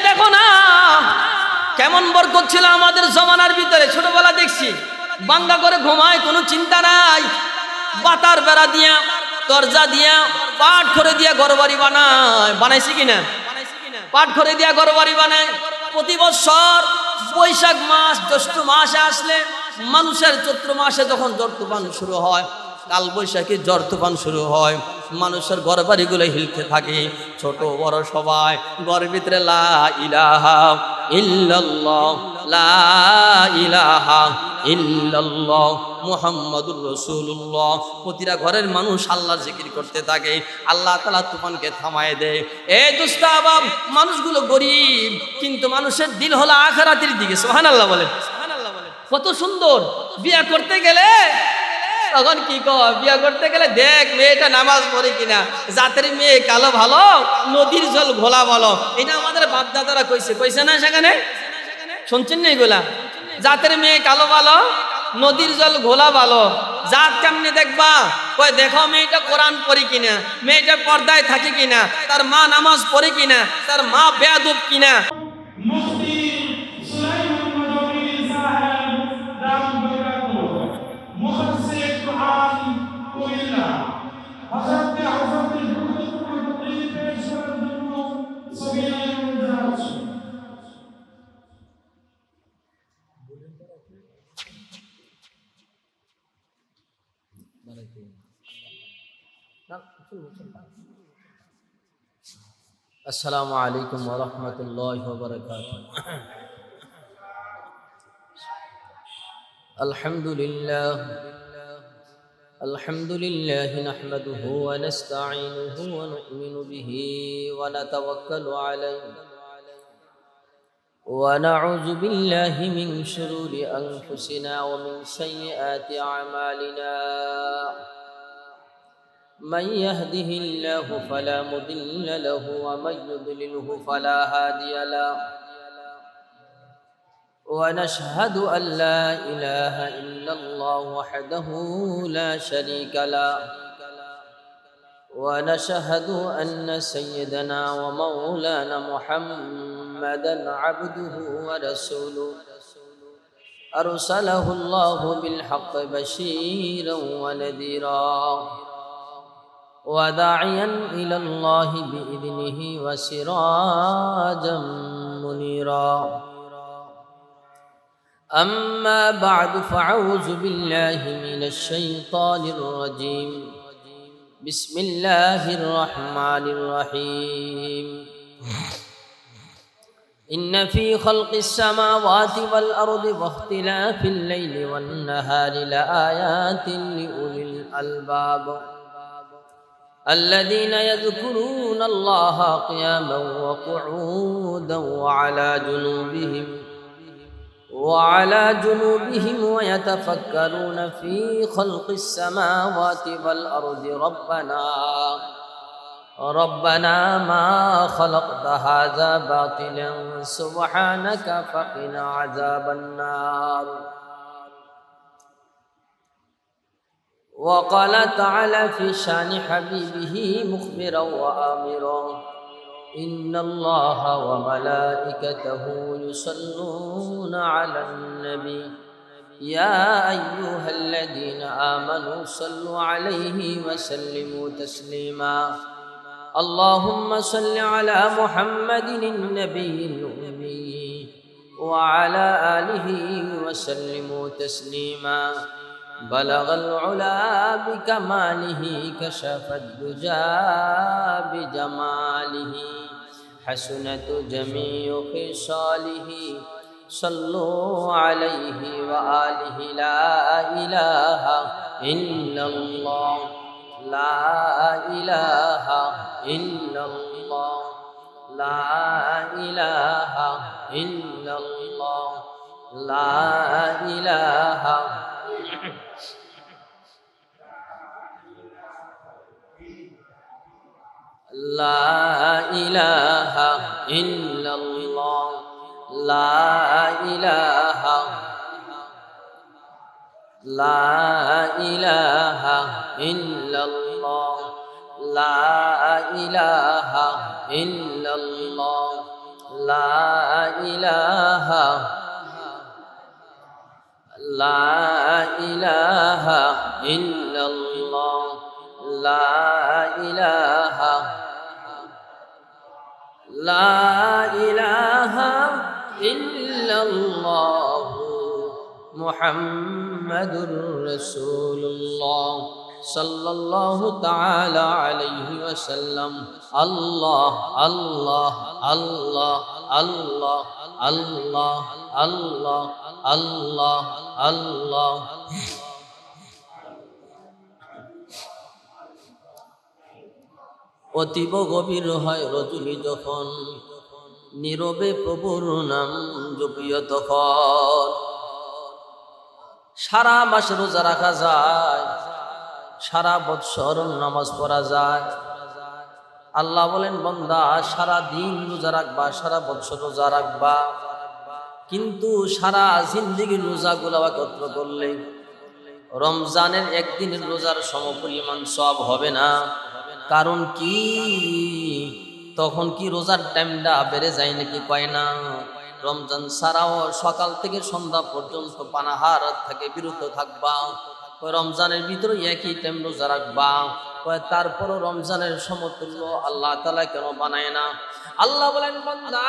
দেখো না কেমন বরকত ছিল আমাদের জমানার ভিতরে। ছোটবেলা দেখছি বাঙ্গা করে ঘুমায়, কোনো চিন্তা নাই। বাতার বেড়া দিয়া, দরজা দিয়া, পাট করে দিয়া ঘরবাড়ি বানায়। বানাইছি কিনা? পাট করে দিয়া ঘরবাড়ি বানায়। প্রতি বছর বৈশাখ মাস, জ্যৈষ্ঠ মাসে আসলে মানুষের চৈত্র মাসে যখন ঝড় তুফান শুরু হয়, কাল বৈশাখী ঝড় তুফান শুরু হয়, মানুষের ঘর বাড়িগুলো হিলতে থাকে। ছোট বড় সবাই ঘরের ভিতরে লা ইলাহা ইল্লাল্লাহ, লা ইলাহা ইল্লাল্লাহ মুহাম্মাদুর রাসূলুল্লাহ। প্রতিটা ঘরের মানুষ আল্লাহর জিকির করতে থাকে। আল্লাহ তাআলা তুফানকে থামায় দেয়। দুস্তাবাব মানুষগুলো গরিব, কিন্তু মানুষের দিল হলো আখিরাতের দিকে। সুবহানাল্লাহ বলেন। কত সুন্দর। বিয়া করতে গেলে তখন কি কয়, বিয়া করতে গেলে দেখ মেয়েটা নামাজ পড়ে কিনা, জাতের মেয়ে কালো ভালো, নদীর জল ঘোলা ভালো। এটা আমাদের বাপ দাদারা কইছে না? সেখানে শুনছেন না এগুলা? জাতের মেয়ে কালো ভালো, নদীর জল ঘোলা ভালো। জাত কেমনে দেখবা? কয় দেখো মেয়েটা কোরআন পড়ে কিনা, মেয়েটা পর্দায় থাকে কিনা, তার মা নামাজ পড়ে কিনা, তার মা বেয়াদব কিনা। আসসালামু আলাইকুম ওয়া রাহমাতুল্লাহি ওয়া বারাকাতুহু। আলহামদুলিল্লাহ নাহমাদুহু ওয়া নাস্তাঈনুহু ওয়া নু'মিনু বিহি ওয়া নাতাওয়াক্কালু আলাইহি ওয়া নাউযু বিল্লাহি মিন শুরুরি আনফুসিনা ওয়া মিন সাইয়্যাতি আমালিনা। من يهده الله فلا مضل له ومن يضلله فلا هادي له ونشهد أن لا إله إلا الله وحده لا شريك له ونشهد أن سيدنا ومولانا محمدا عبده ورسوله أرسله الله بالحق بشيرا ونذيرا وداعيا إلى الله بإذنه وسراجا منيرا. أما بعد فأعوذ بالله من الشيطان الرجيم. بسم الله الرحمن الرحيم. إن في خلق السماوات والأرض واختلاف الليل والنهار لآيات لأولي الألباب الذين يذكرون الله قياما وقعودا وعلى جنوبهم ويتفكرون في خلق السماوات والأرض ربنا ما خلقت هذا باطلا سبحانك فقنا عذاب النار. وقال تعالى في شان حبيبه مخبرا وآمرا إن الله وملائكته يصلون على النبي يا أيها الذين آمنوا صلوا عليه وسلموا تسليما. اللهم صل على محمد النبي الأمي وعلى آله وسلموا تسليما. بلغ العلا بكماله كشف الدجى بجماله حسنت جميع خصاله صلوا عليه وآله. لا إله إلا الله، لا إله إلا الله، لا إله إلا الله، لا إله لا إله إلا الله، لا إله لا إله إلا الله، لا إله إلا الله، লা ইলাহা লা ইলাহা ইল্লাল্লাহ লা ইলাহা লা ইলাহা ইল্লাল্লাহ মুহাম্মাদুর রাসূলুল্লাহ সাল্লাল্লাহু তাআলা আলাইহি ওয়াসাল্লাম। আল্লাহ আল্লাহ আল্লাহ আল্লাহ আল্লাহ আল্লাহ আল্লাহ আল্লাহ। অতীব গভীর হয় রজনী যখন, নীরবে প্রভুর নাম জপিও তখন। সারা মাস রোজা রাখা যায়, সারা বৎসর নামাজ পড়া যায়। আল্লাহ বলেন বান্দা সারা দিন রোজা রাখবা, সারা বৎসর রোজা রাখবা, কিন্তু সারা জিন্দেগির রোজাগুলো একত্র করলে রমজানের একদিনের রোজার সমপরিমাণ সওয়াব হবে না। কারণ কি, তখন কি রোজার টাইমটা বেড়ে যায় নাকি? কয় না। রমজান ছাড়াও সকাল থেকে সন্ধ্যা পর্যন্ত পানাহার থেকে বিরত থাকবা, রমজানের ভিতরে একই টাইম রোজা রাখবা। তারপরও রমজানের সমতুল্য আল্লাহ তাআলা কেন বানায় না? আল্লাহ বলেন বান্দা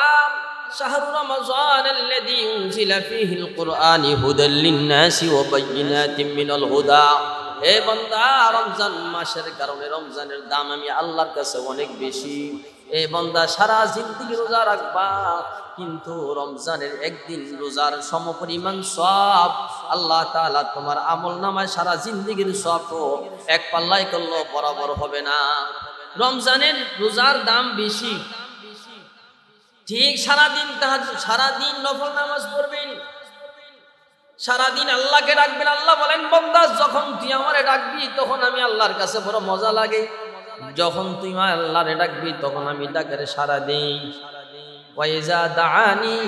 শাহরু রমজান আল্লাযী উনজিলা ফীহিল কুরআন হুদাল লিন-নাসি ওয়া বায়্যিনাতিম মিনাল হুদা। হে বান্দা, রমজান মাসের কারণে রমজানের দাম আমি আল্লাহর কাছে অনেক বেশি। এই বান্দা সারা জিন্দেগি রোজা রাখবা, কিন্তু রমজানের একদিন রোজার সমপরিমাণ সওয়াব আল্লাহ তাআলা তোমার আমলনামায় সারা জিন্দেগির সওয়াব এক পাল্লায় করলেও বরাবর হবে না। রমজানের রোজার দাম বেশি। ঠিক সারাদিন তাহাজ্জুদ, সারাদিন নফল নামাজ পড়বেন, সারাদিন আল্লাহকে ডাকবেন। আল্লাহ বলেন বান্দা যখন তুই আমারে ডাকবি তখন আমি আল্লাহর কাছে বড় মজা লাগে। যখন তুই আল্লাহরে ডাকবি তখন আমি ডাকের সারা দিই। ওয়াইজা দাআনি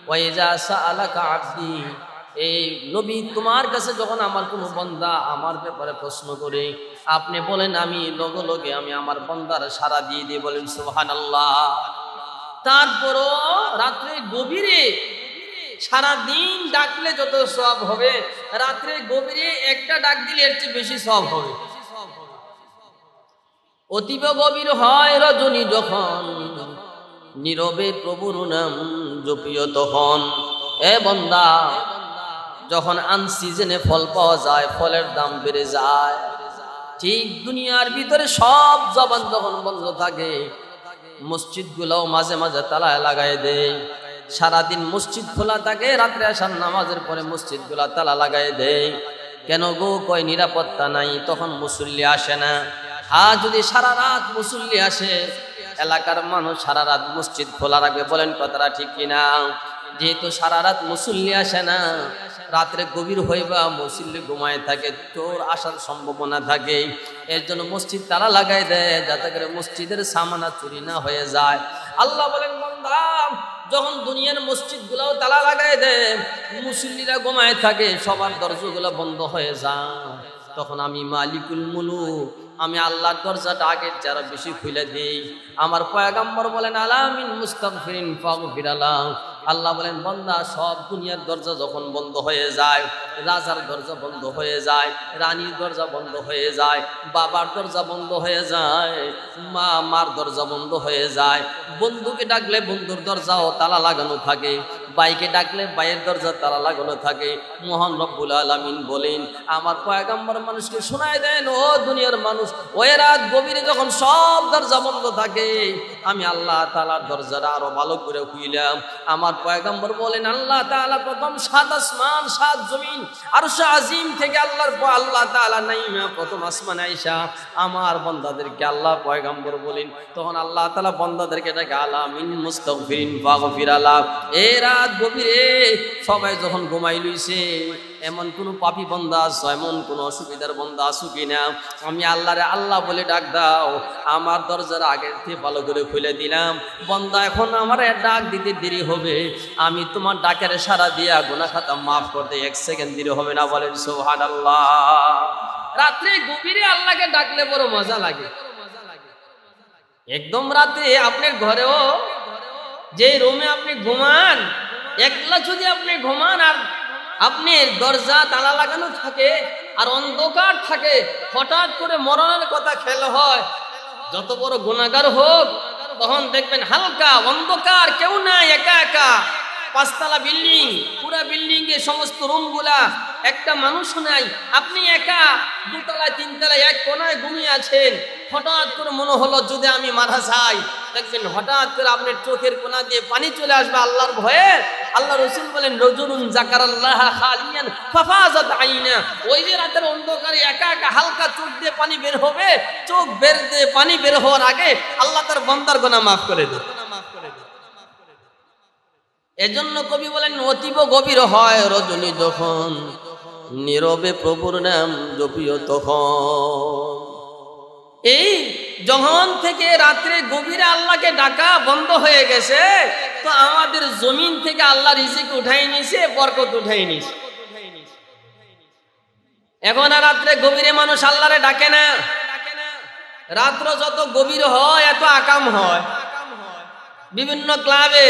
ওয়াইজা সাআলাকা আবদি। এই নবী তোমার কাছে যখন আমার কোনো বান্দা আমার ব্যাপারে প্রশ্ন করে আপনি বলেন আমি লগে লগে আমি আমার বান্দার সারা দিয়ে দিই। বলেন সুবহানাল্লাহ। তারপরও রাত্রে গভীরে সারা দিন ডাকলে যত সওয়াব হবে, রাত্রে গভীরে একটা ডাক দিলে এর চেয়ে বেশি সওয়াব হবে। অতীব গভীর হয় রজনী যখন, নীরবে প্রভুর নাম জপিও তখন। এ বান্দা যখন আনসিজনে ফল পাওয়া যায়, ফলের দাম বেড়ে যায়। ঠিক দুনিয়ার ভিতরে সব জবান যখন বন্ধ থাকে, মসজিদগুলোও মাঝে মাঝে তালা লাগাই দেয়। সারাদিন মসজিদ খোলা থাকে, রাত্রে আসার নামাজের পরে মসজিদগুলা তালা লাগাই দেয়। কেন গো? কয় নিরাপত্তা নাই, তখন মুসল্লি আসে না। আর যদি সারা রাত মুসল্লি আসে, এলাকার মানুষ সারা রাত মসজিদ খোলা রাখবে। বলেন কথাটা ঠিক কিনা? যেহেতু সারা রাত মুসল্লি আসে না, রাত্রে গভীর হইবা মুসল্লি ঘুমায় থাকে, চোর আসার সম্ভাবনা থাকে। এর জন্য মসজিদ তালা লাগাই দেয়, যাতে করে মসজিদের সামানা চুরি না হয়ে যায়। আল্লাহ বলেন বান্দা যখন দুনিয়ার মসজিদগুলোও তালা লাগাই দেয়, মুসল্লিরা ঘুমায় থাকে, সবার দরজাগুলো বন্ধ হয়ে যায়, তখন আমি মালিকুল মুলুক, আমি আল্লাহর দরজাটা আগের যারা বেশি খুলে দিই। আমার পয়গম্বর বলেন আলামিন মুস্তাগফিরিন ফাগফিরালাহ। আল্লাহ বলেন বান্দা সব দুনিয়ার দরজা যখন বন্ধ হয়ে যায়, রাজার দরজা বন্ধ হয়ে যায়, রানীর দরজা বন্ধ হয়ে যায়, বাবার দরজা বন্ধ হয়ে যায়, মার দরজা বন্ধ হয়ে যায়, বন্ধুকে ডাকলে বন্ধুর দরজাও তালা লাগানো থাকে, বাইকে ডাকলে বাইয়ের দরজা তালা লাগানো থাকে। মহান রব্বুল আলামিন বলেন আমার পয়গম্বর মানুষকে শোনায় দেন, ও দুনিয়ার মানুষ, ওই রাত গভীরে যখন সব দরজা বন্ধ থাকে, আমি আল্লাহ তাআলার দরজাটা আরো ভালো করে খুইলাম। আমার পয়গম্বর বলেন আল্লাহ তাআলা প্রথম ৭ আসমান ৭ জমিন আরশ আজিম থেকে আল্লাহ তাআলা নাইমা প্রথম আসমানে আইসা আমার বান্দাদেরকে আল্লাহ পয়গম্বর বলেন, তখন আল্লাহ তাআলা বান্দাদেরকে ডাকে আলামিন মুস্তাগফিরিন ফাগফিরালাহ। এই রাত গভীরে সবাই যখন ঘুমাই লইছে, এমন কোন পাপী বান্দা আছে, এমন কোন অসুবিধার বান্দা আছে কিনা, আমি আল্লাহরে আল্লাহ বলে ডাক দাও, আমার দরজার আগের থেকে ভালো করে খুলে দিলাম। বান্দা এখন আমার ডাক দিতে দেরি হবে, আমি তোমার ডাকের সাড়া দিয়া গুনাহ খাতা মাফ করতে 1 সেকেন্ড দেরি হবে না। বলেন সুবহানাল্লাহ। রাত্রে গভীরে আল্লাহকে ডাকলে বড় মজা লাগে। একদম রাতে আপনার ঘরেও যে রুমে আপনি ঘুমান, একলা যদি আপনি ঘুমান আর আপনি দরজা তালা লাগানো থাকে আর অন্ধকার থাকে, হঠাৎ করে মরণের কথা খেয়াল হয়, যত বড় গুনাহগার হোক তখন দেখবেন হালকা অন্ধকার, কেউ নাই, একা একা, পাঁচতলা বিল্ডিং, পুরা বিল্ডিং এ সমস্ত রুমগুলা, একটা মানুষ নাই, আপনি একা দুতলায় তিনতলায় এক কোনায় ঘুমিয়ে আছেন। হঠাৎ করে মনে হলো যদি আমি মারা যাই, দেখবেন হঠাৎ করে আপনার চোখের কোনা দিয়ে পানি চলে আসবে আল্লাহর ভয়ে। আল্লাহ রাসূল বলেন রাজুলুন যাকারাল্লাহ খালিয়ান ফাফাজাত আইনা, ওই যে রাতের অন্ধকারে একা একা হালকা চোখ দিয়ে পানি বের হবে, চোখ বের দিয়ে পানি বের হওয়ার আগে আল্লাহ তার বান্দার গুনাহ মাফ করে দেয়। এজন্য কবি বলেন অতীব গভীর হয় রজনী যখন, নীরবে প্রভুর নাম জপিও তখন। এই যখন থেকে রাত্রে গভীরে আল্লাহকে ডাকা বন্ধ হয়ে গেছে, তো আমাদের জমিন থেকে আল্লাহ রিজিক উঠাই নিছে, বরকত উঠাই নিছে। এখন আর রাত্রে গভীরে মানুষ আল্লাহরে ডাকে না। রাত্র যত গভীর হয় এত আকাম হয় বিভিন্ন ক্লাবে।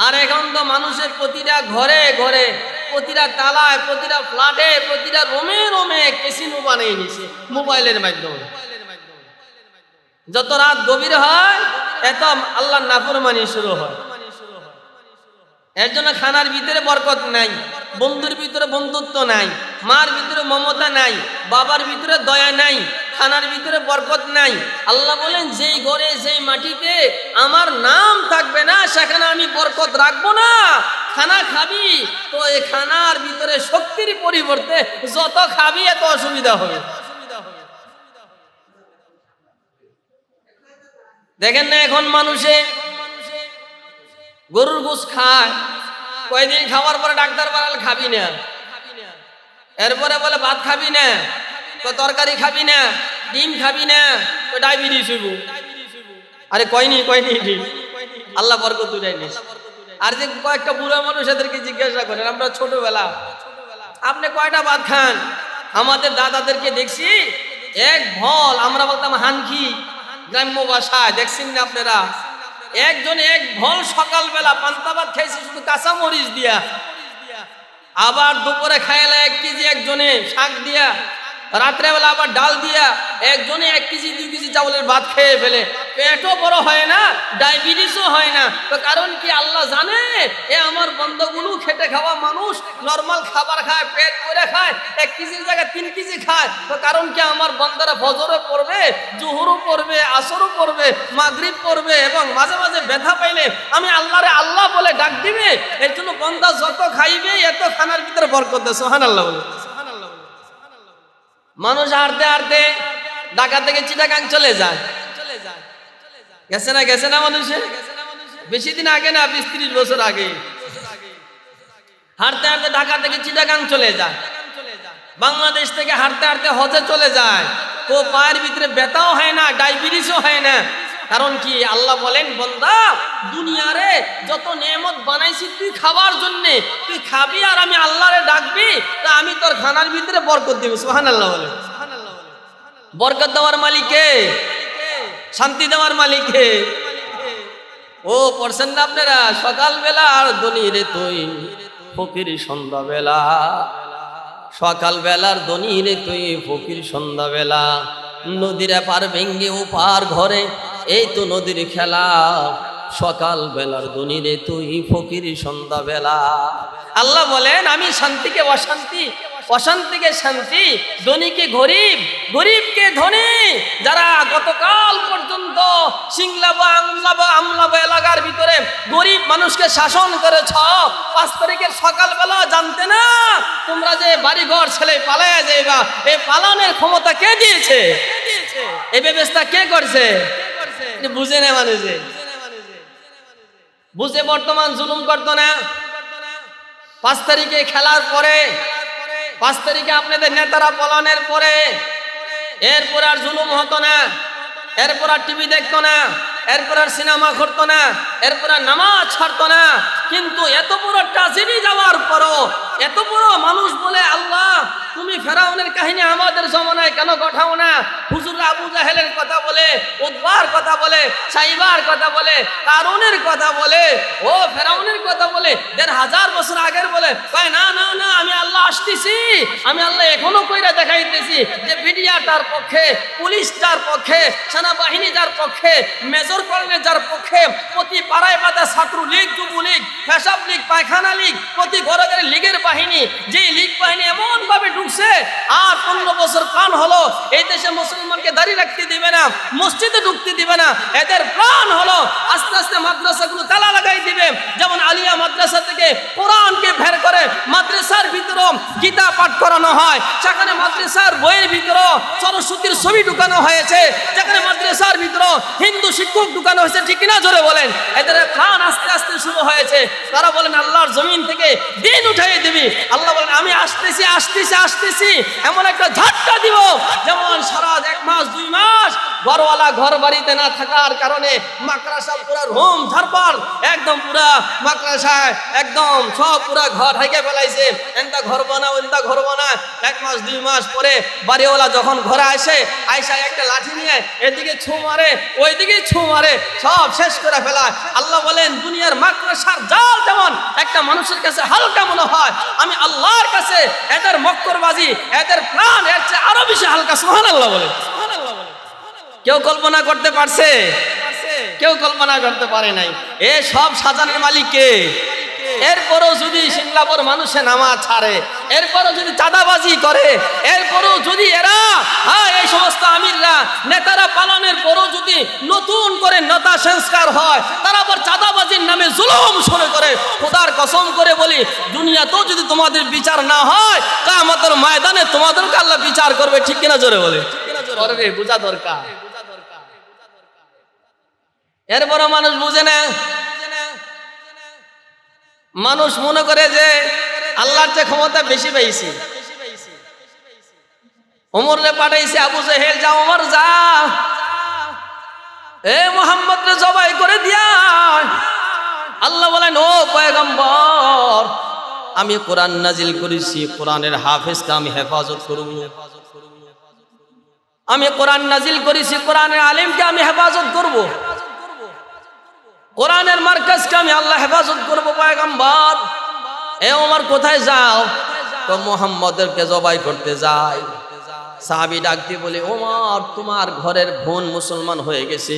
আর এখন তো মানুষের প্রতিটা ঘরে ঘরে, প্রতিটা তালায়, প্রতিটা ফ্ল্যাটে, প্রতিটা রুমে রুমে ক্যাসিনো বানিয়ে নিছে মোবাইলের মাধ্যমে। যত রাত গভীর হয় এত আল্লাহর নাফরমানি শুরু হয়। এর জন্য খানার ভিতরে বরকত নাই, বন্ধুর ভিতরে বন্ধুত্ব নাই, মার ভিতরে মমতা নাই, বাবার ভিতরে দয়া নাই, খানার ভিতরে বরকত নাই। আল্লাহ বলেন যেই ঘরে যেই মাটিতে আমার নাম থাকবে না সেখানে আমি বরকত রাখবো না। খানা খাবি তো এই খানার ভিতরে শক্তির পরিবর্তে যত খাবি এত অসুবিধা হবে। দেখেন না এখন মানুষে গরুর গোশ খায়, কয়েকদিন খাওয়ার পরে ডাক্তার বলে খাবি না, এরপরে বলে ভাত খাবি না, তো তরকারি খাবি না, ডিম খাবি না, তো ডায়াবেটিস হইব। আরে কয়নি ঠিক আল্লাহ বরকত উঠাইনি। আর যে কয়েকটা বুড়া মানুষ এদেরকে জিজ্ঞাসা করেন, আমরা ছোটবেলা আপনি কয়টা ভাত খান? আমাদের দাদাদেরকে দেখছি এক ভল, আমরা বলতাম হানকি গ্রাম্য ভাষায়, দেখছেন না আপনারা? একজন এক ভল সকালবেলা পান্তা ভাত খাইছে শুধু কাঁচা মরিচ দিয়া, আবার দুপুরে খাইলে 1 কেজি একজনে শাক দিয়া, রাত্রেবেলা আবার ডাল দিয়া, একজনে 1 কেজি 2 কেজি চাউলের ভাত খেয়ে ফেলে। পেটও বড় হয় না, ডায়াবেটিসও হয় না। তো কারণ কি আল্লাহ জানে এ আমার বন্ধগুলো খেটে খাওয়া মানুষ, নরমাল খাবার খায়, পেট ভরে খায়, 1 কেজির জায়গায় 3 কেজি খায়। তো কারণ কি আমার বন্দারা ফজরও পড়বে, জোহরও পড়বে, আসরও পড়বে, মাগরিব পড়বে, এবং মাঝে মাঝে ব্যথা পাইলে আমি আল্লাহরে আল্লাহ বলে ডাক দিবে। এর জন্য বন্দা যত খাইবে এত খানার ভিতরে বরকত দেয়। সুবহানাল্লাহ বলে। মানুষ হাঁটতে হাঁটতে ঢাকা থেকে চিটাগাং চলে যায়, গেছে না মানুষে? বেশি দিন আগে না, 20-30 বছর আগে হাঁটতে হাঁটতে ঢাকা থেকে চিটাগাং চলে যায়। বাংলাদেশ থেকে হাঁটতে হাঁটতে হজে চলে যায়, তো পায়ের ভিতরে ব্যথাও হয় না, ডায়াবেটিসও হয় না। কারণ কি আল্লাহ বলেন বান্দা দুনিয়ারে যত নেয়ামত বানাইছি তুই খাবার জন্য, তুই খাবি আর আমি আল্লাহরে ডাকবি, তা আমি তোর খানার ভিতরে বরকত দিব। সুবহানাল্লাহ বলে। বরকত দেওয়ার মালিক কে? শান্তি দেওয়ার মালিক কে? ও পড়ছেন না আপনারা? সকালবেলা আর ধনী রে তুই ফকির সন্ধ্যাবেলা, সকালবেলার ধনী রে তুই ফকির সন্ধ্যাবেলা, নদীর পার ভেঙ্গে ও পার ঘরে এই তো নদীর খেলা, সকাল বেলার ধনী রে তুই ফকির সন্ধ্যাবেলা। আল্লাহ বলেন আমি শান্তিকে অশান্তি, অশান্তিকে শান্তি, ধনীকে গরিব, গরিবকে ধনী। যারা গতকাল পর্যন্ত সিংলাবা আমলাবা এলাকার ভিতরে গরিব মানুষকে শাসন করেছ, 5 তারিখের সকালবেলা জানতে না তোমরা যে বাড়িঘর ছেলে পালাইয়া যাইবা, এই পালানোর ক্ষমতা কে দিয়েছে? এই ব্যবস্থা কে করছে? বুঝে না মানুষে, বুঝে বর্তমান জুলুম করতো না। 5 তারিখে খেলার পরে, 5 তারিখে আপনাদের নেতারা পলানের পরে এরপর আর জুলুম হতো না, এরপর আর টিভি দেখতো না, এরপর আর সিনেমা করতো না, এরপর আর নামাজ ছাড়তো না। কিন্তু এত বড় ট্র্যাজেডি যাওয়ার পরও এত বড় মানুষ বলে, আল্লাহ তুমি ফেরাউনের কাহিনী আমাদের জমানায় কেন ঘটাও না? হুজুররা আবু জাহেলের কথা বলে, উতবার কথা বলে, সাইবার কথা বলে, কারুনের কথা বলে, ও ফেরাউনের কথা বলে, ১৫০০ বছর আগের বলে, কয় না না না, আমি আল্লাহ আসতেছি, আমি আল্লাহ এখনো কইরা দেখাইতেছি যে মিডিয়াটার পক্ষে, পুলিশটার পক্ষে, সেনাবাহিনী যার পক্ষে, মেজর কর্নেল যার পক্ষে, প্রতি পাড়ায় বাদা ছাত্রলীগ, যুবলীগ, পেশাব লীগ, পায়খানা লীগ, প্রতি ঘরে ঘরে লীগের বাহিনী, যে লীগ বাহিনী এমন ভাবে ঢুকছে, আর 15 বছর প্রাণ হলো এই দেশে মুসলমানকে দাঁড়িয়ে রাখতে দিবে না, মসজিদে ঢুকতে দিবে না। এদের প্রাণ হলো আস্তে আস্তে মাদ্রাসাগুলো তালা লাগাই দিবে। যেমন আলিয়া মাদ্রাসা থেকে কোরআনকে বের করে মাদ্রাসার ভিতরে গীতা পাঠ করানো হয়, সেখানে মাদ্রাসার বইয়ের ভিতরে সরস্বতীর ছবি ঢুকানো হয়েছে, যেখানে মাদ্রাসার ভিতরে হিন্দু শিক্ষক ঢুকানো হয়েছে। ঠিক কিনা জোরে বলেন? এদের প্রাণ আস্তে আস্তে শুরু হয়েছে। তারা বলেন আল্লাহর জমিন থেকে দিন উঠাই দিবি। আল্লাহ বলেন আমি আসতেছি আসতেছি আসতেছি, এমন একটা ঝাটকা দিব যেমন সারা 1 মাস 2 মাস ঘরওয়ালা ঘর বাড়িতে না থাকার কারণে মাকড়াসা পুরা রোম ঝাড়পাড়, একদম পুরা মাকড়াসায় একদম সব পুরা ঘর ঢেকে ফেলাইছে। এনটা ঘর বানাও, এনটা ঘর বানা। 1 মাস 2 মাস পরে বাড়িওয়ালা যখন ঘরে আসে, আয়সা একটা লাঠি নিয়ে এদিকে ছু মারে, ওইদিকে ছু মারে, সব শেষ করে ফেলায়। আল্লাহ বলেন দুনিয়ার মাকড়াসার জাল যেমন একটা মানুষের কাছে হালকা মনে হয়, আমি আল্লাহর কাছে এদের মক্করবাজি, এদের প্রাণ এর চেয়ে আরো বেশি হালকা। সুবহানাল্লাহ বলে। কেউ কল্পনা করতে পারছে? কেউ কল্পনা করতে পারে নাই। এ সব সাজানের মালিক কে? এরপরও যদি সিঙ্গাপুর মানুষে নামাজ ছাড়ে, এরপরও যদি চাঁদাবাজি করে, এরপরও যদি এরা এই সমস্ত আমিররা নেতারা পালনের পরও যদি নতুন করে নেতা সংস্কার হয়, তারা আবার চাঁদাবাজির নামে জুলুম শুরু করে, খোদার কসম করে বলি দুনিয়াতেও যদি তোমাদের বিচার না হয়, কিয়ামতের ময়দানে তোমাদেরকে আল্লাহ বিচার করবে। ঠিক কিনা জোরে বলে? করবে, বোঝা দরকার। এরপরও মানুষ বুঝে না। মানুষ মনে করে যে আল্লাহর যে ক্ষমতা বেশি পাইছি, ওমরে পাঠাইছে আবু জাহেল, যা ওমর যা, এ মুহাম্মদ রে জবাই করে দিয়া। আল্লাহ বলেন ও পয়গম্বর, আমি কোরআন নাজিল করেছি, কোরআনের হাফেজকে আমি হেফাজত করব। আমি কোরআন নাজিল করেছি, কোরআনের আলিমকে আমি হেফাজত করব, কোরআনের মার্কাজকে আমি আল্লাহ হেফাজত করবো। পয়গম্বর এ ওমর কোথায় যাও? তো মুহাম্মদকে জবাই করতে যায়। সাহাবী ডাক দিয়ে বলে, ওমর তোমার ঘরের বোন মুসলমান হয়ে গেছে,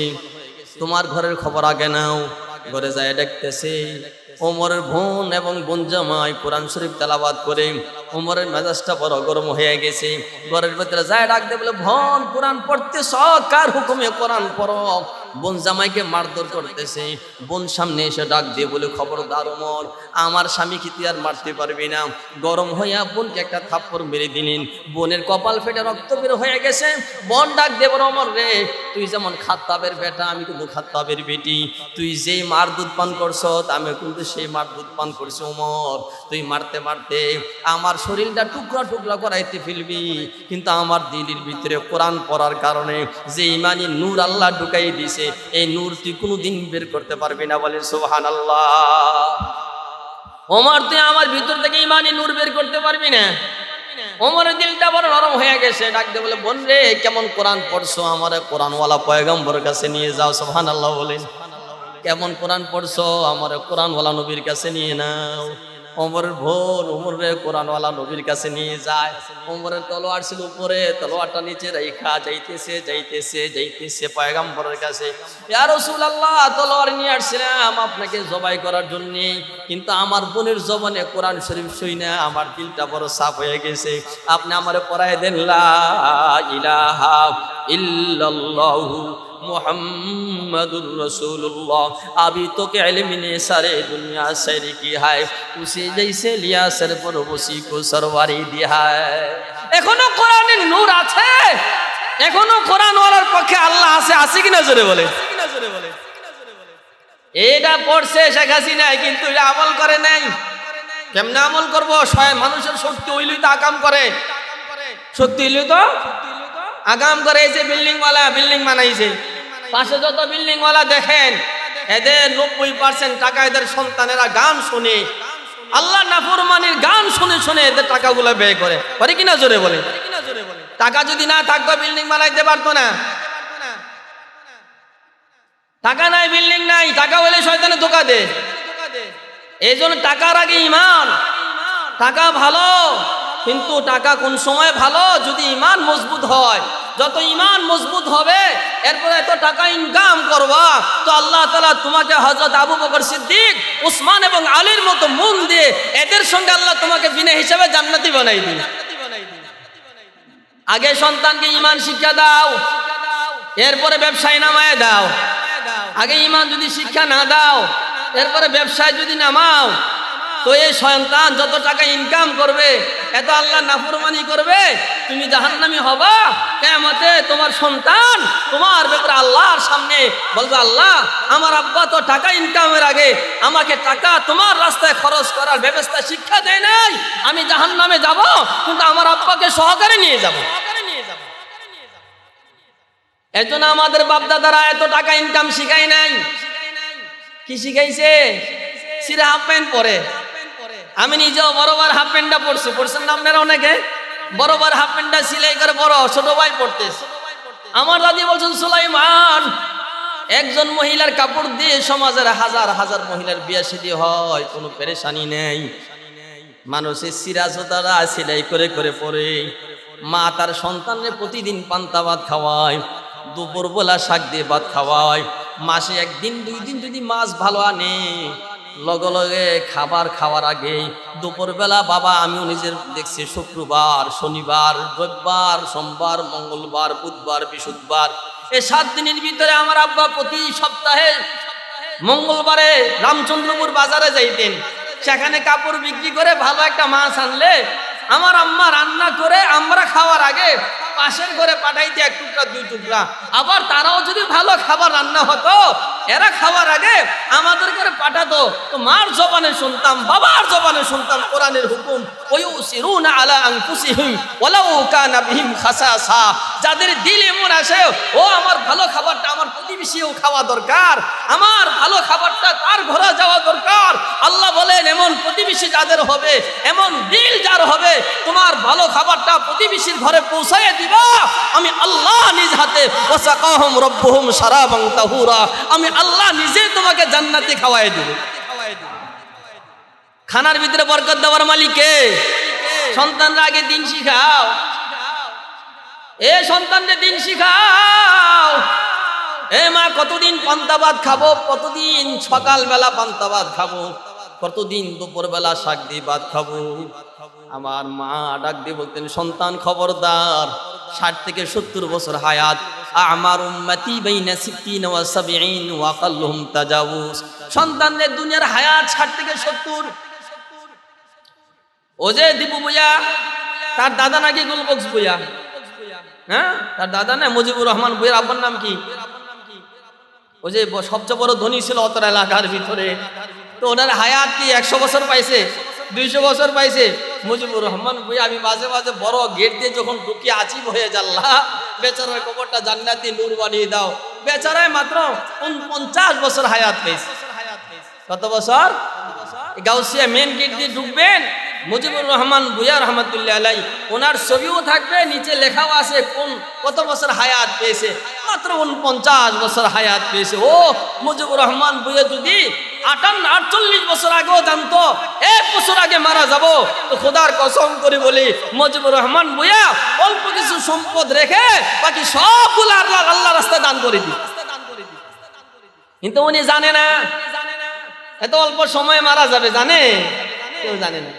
তোমার ঘরের খবর আগে নাও। ঘরে যায় দেখতেছে ওমরের বোন এবং বোন জামাই কোরআন শরীফ তেলাওয়াত করে। ওমরের মেজাজটা বড় গরম হয়ে গেছে। ঘরের ভিতরে যায় ডাক দিয়ে বলে, বোন কোরআন পড়তেছ, কার হুকুমে কোরআন পড়ো? বোন জামাইকে মারধর করতেছে। বোন সামনে এসে ডাক দিয়ে বলে, খবরদার ওমর, আমার স্বামীকে তুই আর মারতে পারবি না। গরম হইয়া বোনকে একটা থাপ্পড় মেরে দিলেন। বোনের কপাল ফেটে রক্ত বের হয়ে গেছে। বোন ডাক দিয়ে বলে, ওমর রে, তুই যেমন খাত্তাবের বেটা, আমি কিন্তু খাত্তাবের বেটি। তুই যেই মার দুধ পান করছ, আমি কিন্তু সেই মার দুধ পান করছি। ওমর তুই মারতে মারতে আমার শরীরটা টুকরা টুকরা করাইতে ফেলবি, কিন্তু আমার দিলের ভিতরে কোরআন পড়ার কারণে যে ইমানি নূর আল্লাহ ঢুকাই দিছে, এই নূর তুই কোনোদিন বের করতে পারবি না। বলে সুবহানাল্লাহ। ওমর তুই আমার ভিতর থেকে ইমানি নূর বের করতে পারবি না। ওমরের দিলটা বড় নরম হয়ে গেছে। ডাক দিয়ে বলে, বোন রে, কেমন কোরআন পড়ছো, আমার কোরআনওয়ালা পয়গম্বরের কাছে নিয়ে যাও। সুবহানাল্লাহ বলেন। কেমন কোরআন পড়ছো, আমার কোরআনওয়ালা নবীর কাছে নিয়ে নাও। ওমরের বোন ওমরে কোরআনওয়ালা নবীর কাছে নিয়ে যায়। ওমরের তলোয়ার ছিল উপরে, তলোয়ারটা নিচে রাইখা যাইতেছে যাইতেছে যাইতেছে পয়গম্বরের কাছে। ইয়া রাসূলুল্লাহ, তলোয়ার নিয়ে আসছিলাম আপনাকে জবাই করার জন্য, কিন্তু আমার বোনের জবানে কোরআন শরীফ শুইনা আমার দিলটা বড় সাফ হয়ে গেছে। আপনি আমারে পড়ায় দেন লা ইলাহা ইল্লাল্লাহু मुहम्मदुर रसूलुल्लाह। अभी तो के इल्म ने सारे दुनिया सर की है, उसी जैसे लिया सर पर उसी को सरवारी दिया है। এখনো কোরআনের নূর আছে, এখনো কোরআনওয়ালার পক্ষে আল্লাহ আছে। আছে কিনা জোরে বলে? এটা পড়ছে শেখ হাসিনা, কিন্তু এটা আমল করে নাই। কেমনে আমল করবো? মানুষের শক্তি হইলেই তো আকাম করে, শক্তি হইলেই তো আগাম করে। এই যে বিল্ডিং ওয়ালা বিল্ডিং বানাইছে, পাশে যত বিল্ডিং ওয়ালা দেখেন এদের 90% টাকা এদের সন্তানেরা গান শুনে, আল্লাহ নাফরমানির গান শুনে শুনে এদের টাকাগুলো ব্যয় করে কিনা জোরে বলে? টাকা যদি না থাকতো বিল্ডিং বানাইতে পারতো না। টাকা নাই, বিল্ডিং নাই, টাকা হলে শয়তানে ধোঁকা দে। এই জন্য টাকার আগে ইমান। টাকা ভালো, কিন্তু টাকা কোন সময় ভালো? যদি ইমান মজবুত হয়। যত ইমান মজবুত হবে এরপরে এত টাকা ইনকাম করবা, তো আল্লাহ তাআলা তোমাকে হযরত আবু বকর সিদ্দিক, উসমান এবং আলীর মতো মন দিয়ে এদের সঙ্গে আল্লাহ তোমাকে বিনা হিসাবে জান্নাতি বানাই দিবে। আগে সন্তানকে ইমান শিক্ষা দাও, এরপরে ব্যবসায় নামায় দাও। আগে ইমান যদি শিক্ষা না দাও, এরপরে ব্যবসায় যদি নামাও, তো এই সন্তান যত টাকা ইনকাম করবে এত আল্লাহ নাফরমানি করবে, তুমি জাহান্নামী হবা। কিয়ামতে তোমার সন্তান তোমার ব্যাপারে আল্লাহর সামনে বলবে, আল্লাহ আমার আব্বা তো টাকা ইনকামের আগে আমাকে টাকা তোমার রাস্তায় খরচ করার ব্যবস্থা শিক্ষা দেয় নাই, আমি জাহান্নামে যাব, কিন্তু আমার আব্বাকে সহকারে নিয়ে যাব। এজন্য আমাদের বাপদাদারা এত টাকা ইনকাম শিখায় নাই। কি শিখাইছে? সিরা হাফ প্যান্ট পরে। আমি নিজেও বরাবর হাফ প্যান্টটা পড়ছেন না আপনারা অনেকে? বরাবর হাফ প্যান্টটা সিলাই করে বড় ছোট ভাই পড়তেছে। আমার দাদি বলছেন, সুলাইমান, একজন মহিলার কাপড় দিয়ে সমাজের হাজার হাজার মহিলার বিয়ে শাদী হয়, কোনো পেরেশানি নেই। মানুষের সিরাজতারা সিলাই করে করে পরে। মা তার সন্তানকে প্রতিদিন পান্তা ভাত খাওয়ায়, দুপুরবেলা শাক দিয়ে ভাত খাওয়ায়। মাসে একদিন দুই দিন যদি মাছ ভালো আনে, লগে লগে খাবার খাওয়ার আগে দুপুরবেলা, বাবা আমিও নিজের দেখছি, শুক্রবার, শনিবার, রবিবার, সোমবার, মঙ্গলবার, বুধবার, বৃহস্পতিবার, এই 7 দিনের ভিতরে আমার আব্বা প্রতি সপ্তাহে মঙ্গলবারে রামচন্দ্রপুর বাজারে যাইতেন। সেখানে কাপড় বিক্রি করে ভালো একটা মাছ আনলে আমার আম্মা রান্না করে আমরা খাওয়ার আগে পাশের ঘরে পাঠাইতে 1 টুকরা 2 টুকরা। আবার তারাও যদি ভালো খাবার রান্না হতো, এরা খাওয়ার আগে আমাদের ঘরে পাঠাতো। তো মার জবানে শুনতাম, বাবার জবানে শুনতাম কোরআনের হুকুম, ওয়ুসিরুনা আলা আনফুসিহিম ওয়ালাউ কানা বিহিম খাসাসা। যাদের দিল এমন আসে, ও আমার ভালো খাবারটা আমার প্রতিবেশীও খাওয়া দরকার, আমার ভালো খাবারটা তার ঘরে যাওয়া দরকার। আল্লাহ বলেন, এমন প্রতিবেশী যাদের হবে, এমন দিল যার হবে, তোমার ভালো খাবারটা প্রতিবেশীর ঘরে পৌঁছায় দিবা, আমি আল্লাহ নিজ হাতে ওয়াসাকাহুম রাব্বুহুম শারাবান তাহুরা, আমি আল্লাহ নিজে তোমাকে জান্নাতি খাওয়ায় দেব। খানার ভিতরে বরকত দেওয়ার মালিক কে? সন্তানরা আগে দিন শিখাও। এ সন্তানকে দিন শিখাও। এ মা, কতদিন পান্তা ভাত খাবো, কতদিন সকালবেলা পান্তা ভাত খাবো, কতদিন দুপুরবেলা শাক দিয়ে ভাত খাবো। আমার মা ডাক দিয়ে বলতেন, সন্তান খবরদার, 60 থেকে 70 বছর হায়াত, আমার উম্মতি বাইনা 60 ওয়া 70 ওয়া আকাল্লুহুম তাজাউজ। সন্তানদের দুনিয়ার হায়াত 60 থেকে 70। ও যে দীপু ভূঁইয়া, তার দাদা নাকি গুলবক্স ভূঁইয়া, হ্যাঁ, তার দাদা না মুজিবুর রহমান ভূঁইয়ার আব্বার নাম কি? ও যে সবচেয়ে বড় ধনী ছিল অত এলাকার ভিতরে। তো ওনার হায়াত কি 100 বছর পাইছে, 200 বছর পাইছে? মুজিবুর রহমান ভূঁইয়া, আমি মাঝে মাঝে বড় গেট দিয়ে যখন ঢুকি আচিব হয়ে যাল্লা, বেচারার কবরটা জান্নাতি নূর বানিয়ে দাও। বেচারায় মাত্র 49 বছর হায়াত পেয়েছে। কত বছর? গাউসিয়া মেন গেট দিয়ে ঢুকবেন, মুজিবুর রহমান ভূঁইয়া রহমতুল্লাহ আলাই, ওনার ছবিও থাকবে, নিচে লেখাও আছে কত বছর হায়াত পেয়েছে, মাত্র 49 বছর হায়াত পেয়েছে। ও মুজিবুর রহমান ভূঁইয়া যদি 48 বছর আগেও জানতো 1 বছর আগে মারা যাব, তো খোদার কসম করে বলি, মুজিবুর রহমান ভূঁইয়া অল্প কিছু সম্পদ রেখে বাকি সবগুলো আল্লাহ রাস্তায় দান করে দিই। কিন্তু উনি জানে না এত অল্প সময়ে মারা যাবে, জানে? কেউ জানে না।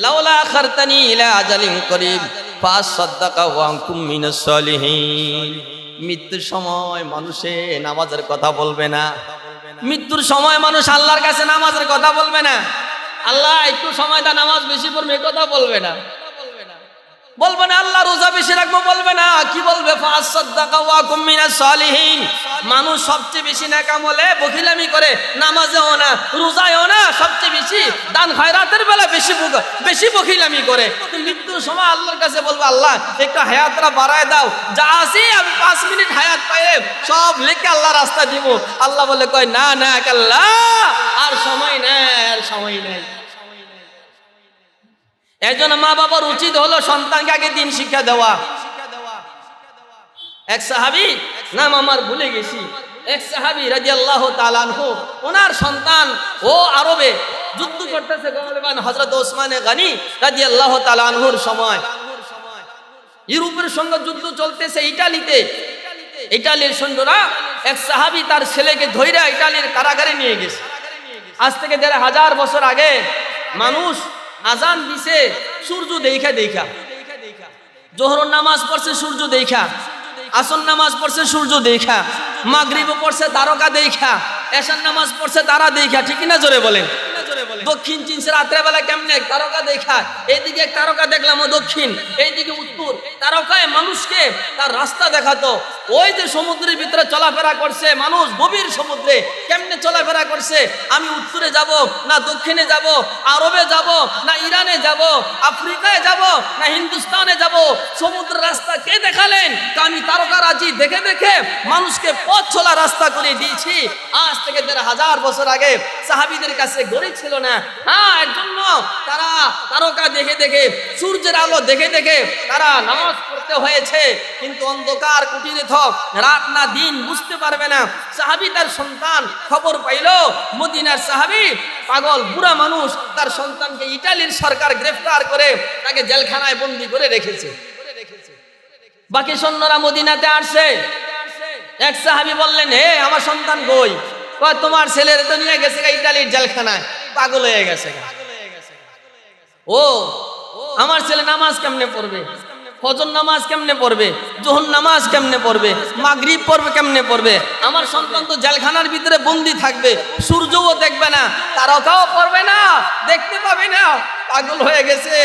লাউলা আখারতানি ইলা আজালিন করিব ফাসাদদাকা ওয়া আনকুম মিনাস সালিহিন। মৃত্যুর সময় মানুষে নামাজের কথা বলবে না। মৃত্যুর সময় মানুষ আল্লাহর কাছে নামাজের কথা বলবে না। আল্লাহ একটু সময় দা, নামাজ বেশি পড়বে, কথা বলবে না। বলবে না আল্লাহ রোজা বেশি রাখবো, বলবে না, কি বলবে ফাসাদদাকা ওয়া কুম মিনাস সালিহিন। মানুষ সবচেয়ে বেশি নেক আমলে বখিলামি করে, নামাজেও না, রোজায়ও না, সবচেয়ে বেশি দান খয়রাতের বেলা বেশি বখিলামি করে। মৃত্যুর সময় আল্লাহর কাছে বলবো আল্লাহ একটু হায়াতটা বাড়ায় দাও, যা আছি আমি 5 মিনিট হায়াত পাইয়ে সব লেখে আল্লাহ রাস্তা দিব। আল্লাহ বলে কয় না না আল্লাহ আর সময় নেই, আর সময় নেই। একজন মা বাবার উচিত হলো সন্তানকে আগে দিন শিক্ষা দেওয়া। এক সাহাবী, নাম আমার ভুলে গেছি, এক সাহাবী রাদিয়াল্লাহু তাআলা আনহু, ওনার সন্তান ও আরবে যুদ্ধ করতেছে গালিবান হযরত ওসমানে গনি রাদিয়াল্লাহু তাআলা আনহুর সময়। ইউরোপের সঙ্গে যুদ্ধ চলতেছে ইতালিতে। ইতালির সৈন্যরা এক সাহাবী তার ছেলেকে ধইরা ইতালির কারাগারে নিয়ে গেছে। আজ থেকে ১,৫০০ বছর আগে মানুষ আজান দিছে সূর্য দেখা দেখা, জোহর নামাজ পড়ছে সূর্য দেখা, আসর নামাজ পড়ছে সূর্য দেখা, মাগরিব পড়ছে তারকা দেখা, এশার নামাজ পড়ছে তারা দেখা। ঠিক না জোরে বলেন? দক্ষিণ চীনছে রাত্রে বেলা কেমনে তারকা দেখা, এইদিকে এক তারকা দেখলাম ও দক্ষিণ, এইদিকে উত্তর। তারকায় মানুষকে তার রাস্তা দেখাতো। ওই যে সমুদ্রের ভিতরে চলাফেরা করছে মানুষ, গভীর সমুদ্রে কেমনে চলাফেরা করছে, আমি উত্তরে যাব না দক্ষিণে যাব, আরবে যাব না ইরানে যাব, আফ্রিকায় যাব না হিন্দুস্তানে যাব, সমুদ্রের রাস্তা কে দেখালেন? তো আমি তারকা রাজি দেখে দেখে মানুষকে পথ চলা রাস্তা করে দিয়েছি। আজ থেকে ১,৫০০ বছর আগে সাহাবীদের কাছে গড়ি ছিল না। হ্যাঁ, এর জন্য তারা তারকা দেখে দেখে, সূর্যের আলো দেখে দেখে তারা নামাজ পড়তে হয়েছে। কিন্তু অন্ধকার কুটিরে থক, রাত না দিন বুঝতে পারবে না। সাহাবী তার সন্তান খবর পাইল, মদিনার সাহাবী পাগল বুড়া মানুষ, তার সন্তানকে ইতালির সরকার গ্রেফতার করে তাকে জেলখানায় বন্দী করে রেখেছে। বাকি সৈন্যরা মদিনাতে আসছে। এক সাহাবী বললেন, হে আমার সন্তান কই? কয় তোমার ছেলের তো নিয়ে গেছে ইতালির জেলখানায়, পাগল হয়ে গেছে। ও আমার ছেলে নামাজ কেমনে পড়বে, ফজর নামাজ কেমনে পড়বে, যোহর নামাজ কেমনে পড়বে, মাগরিব পড়বে কেমনে পড়বে? আমার সন্তান তো জেলখানার ভিতরে বন্দি থাকবে, সূর্যও দেখবে না, তারকাও পড়বে না, দেখতে পাবে না। পাগল হয়ে গেছে,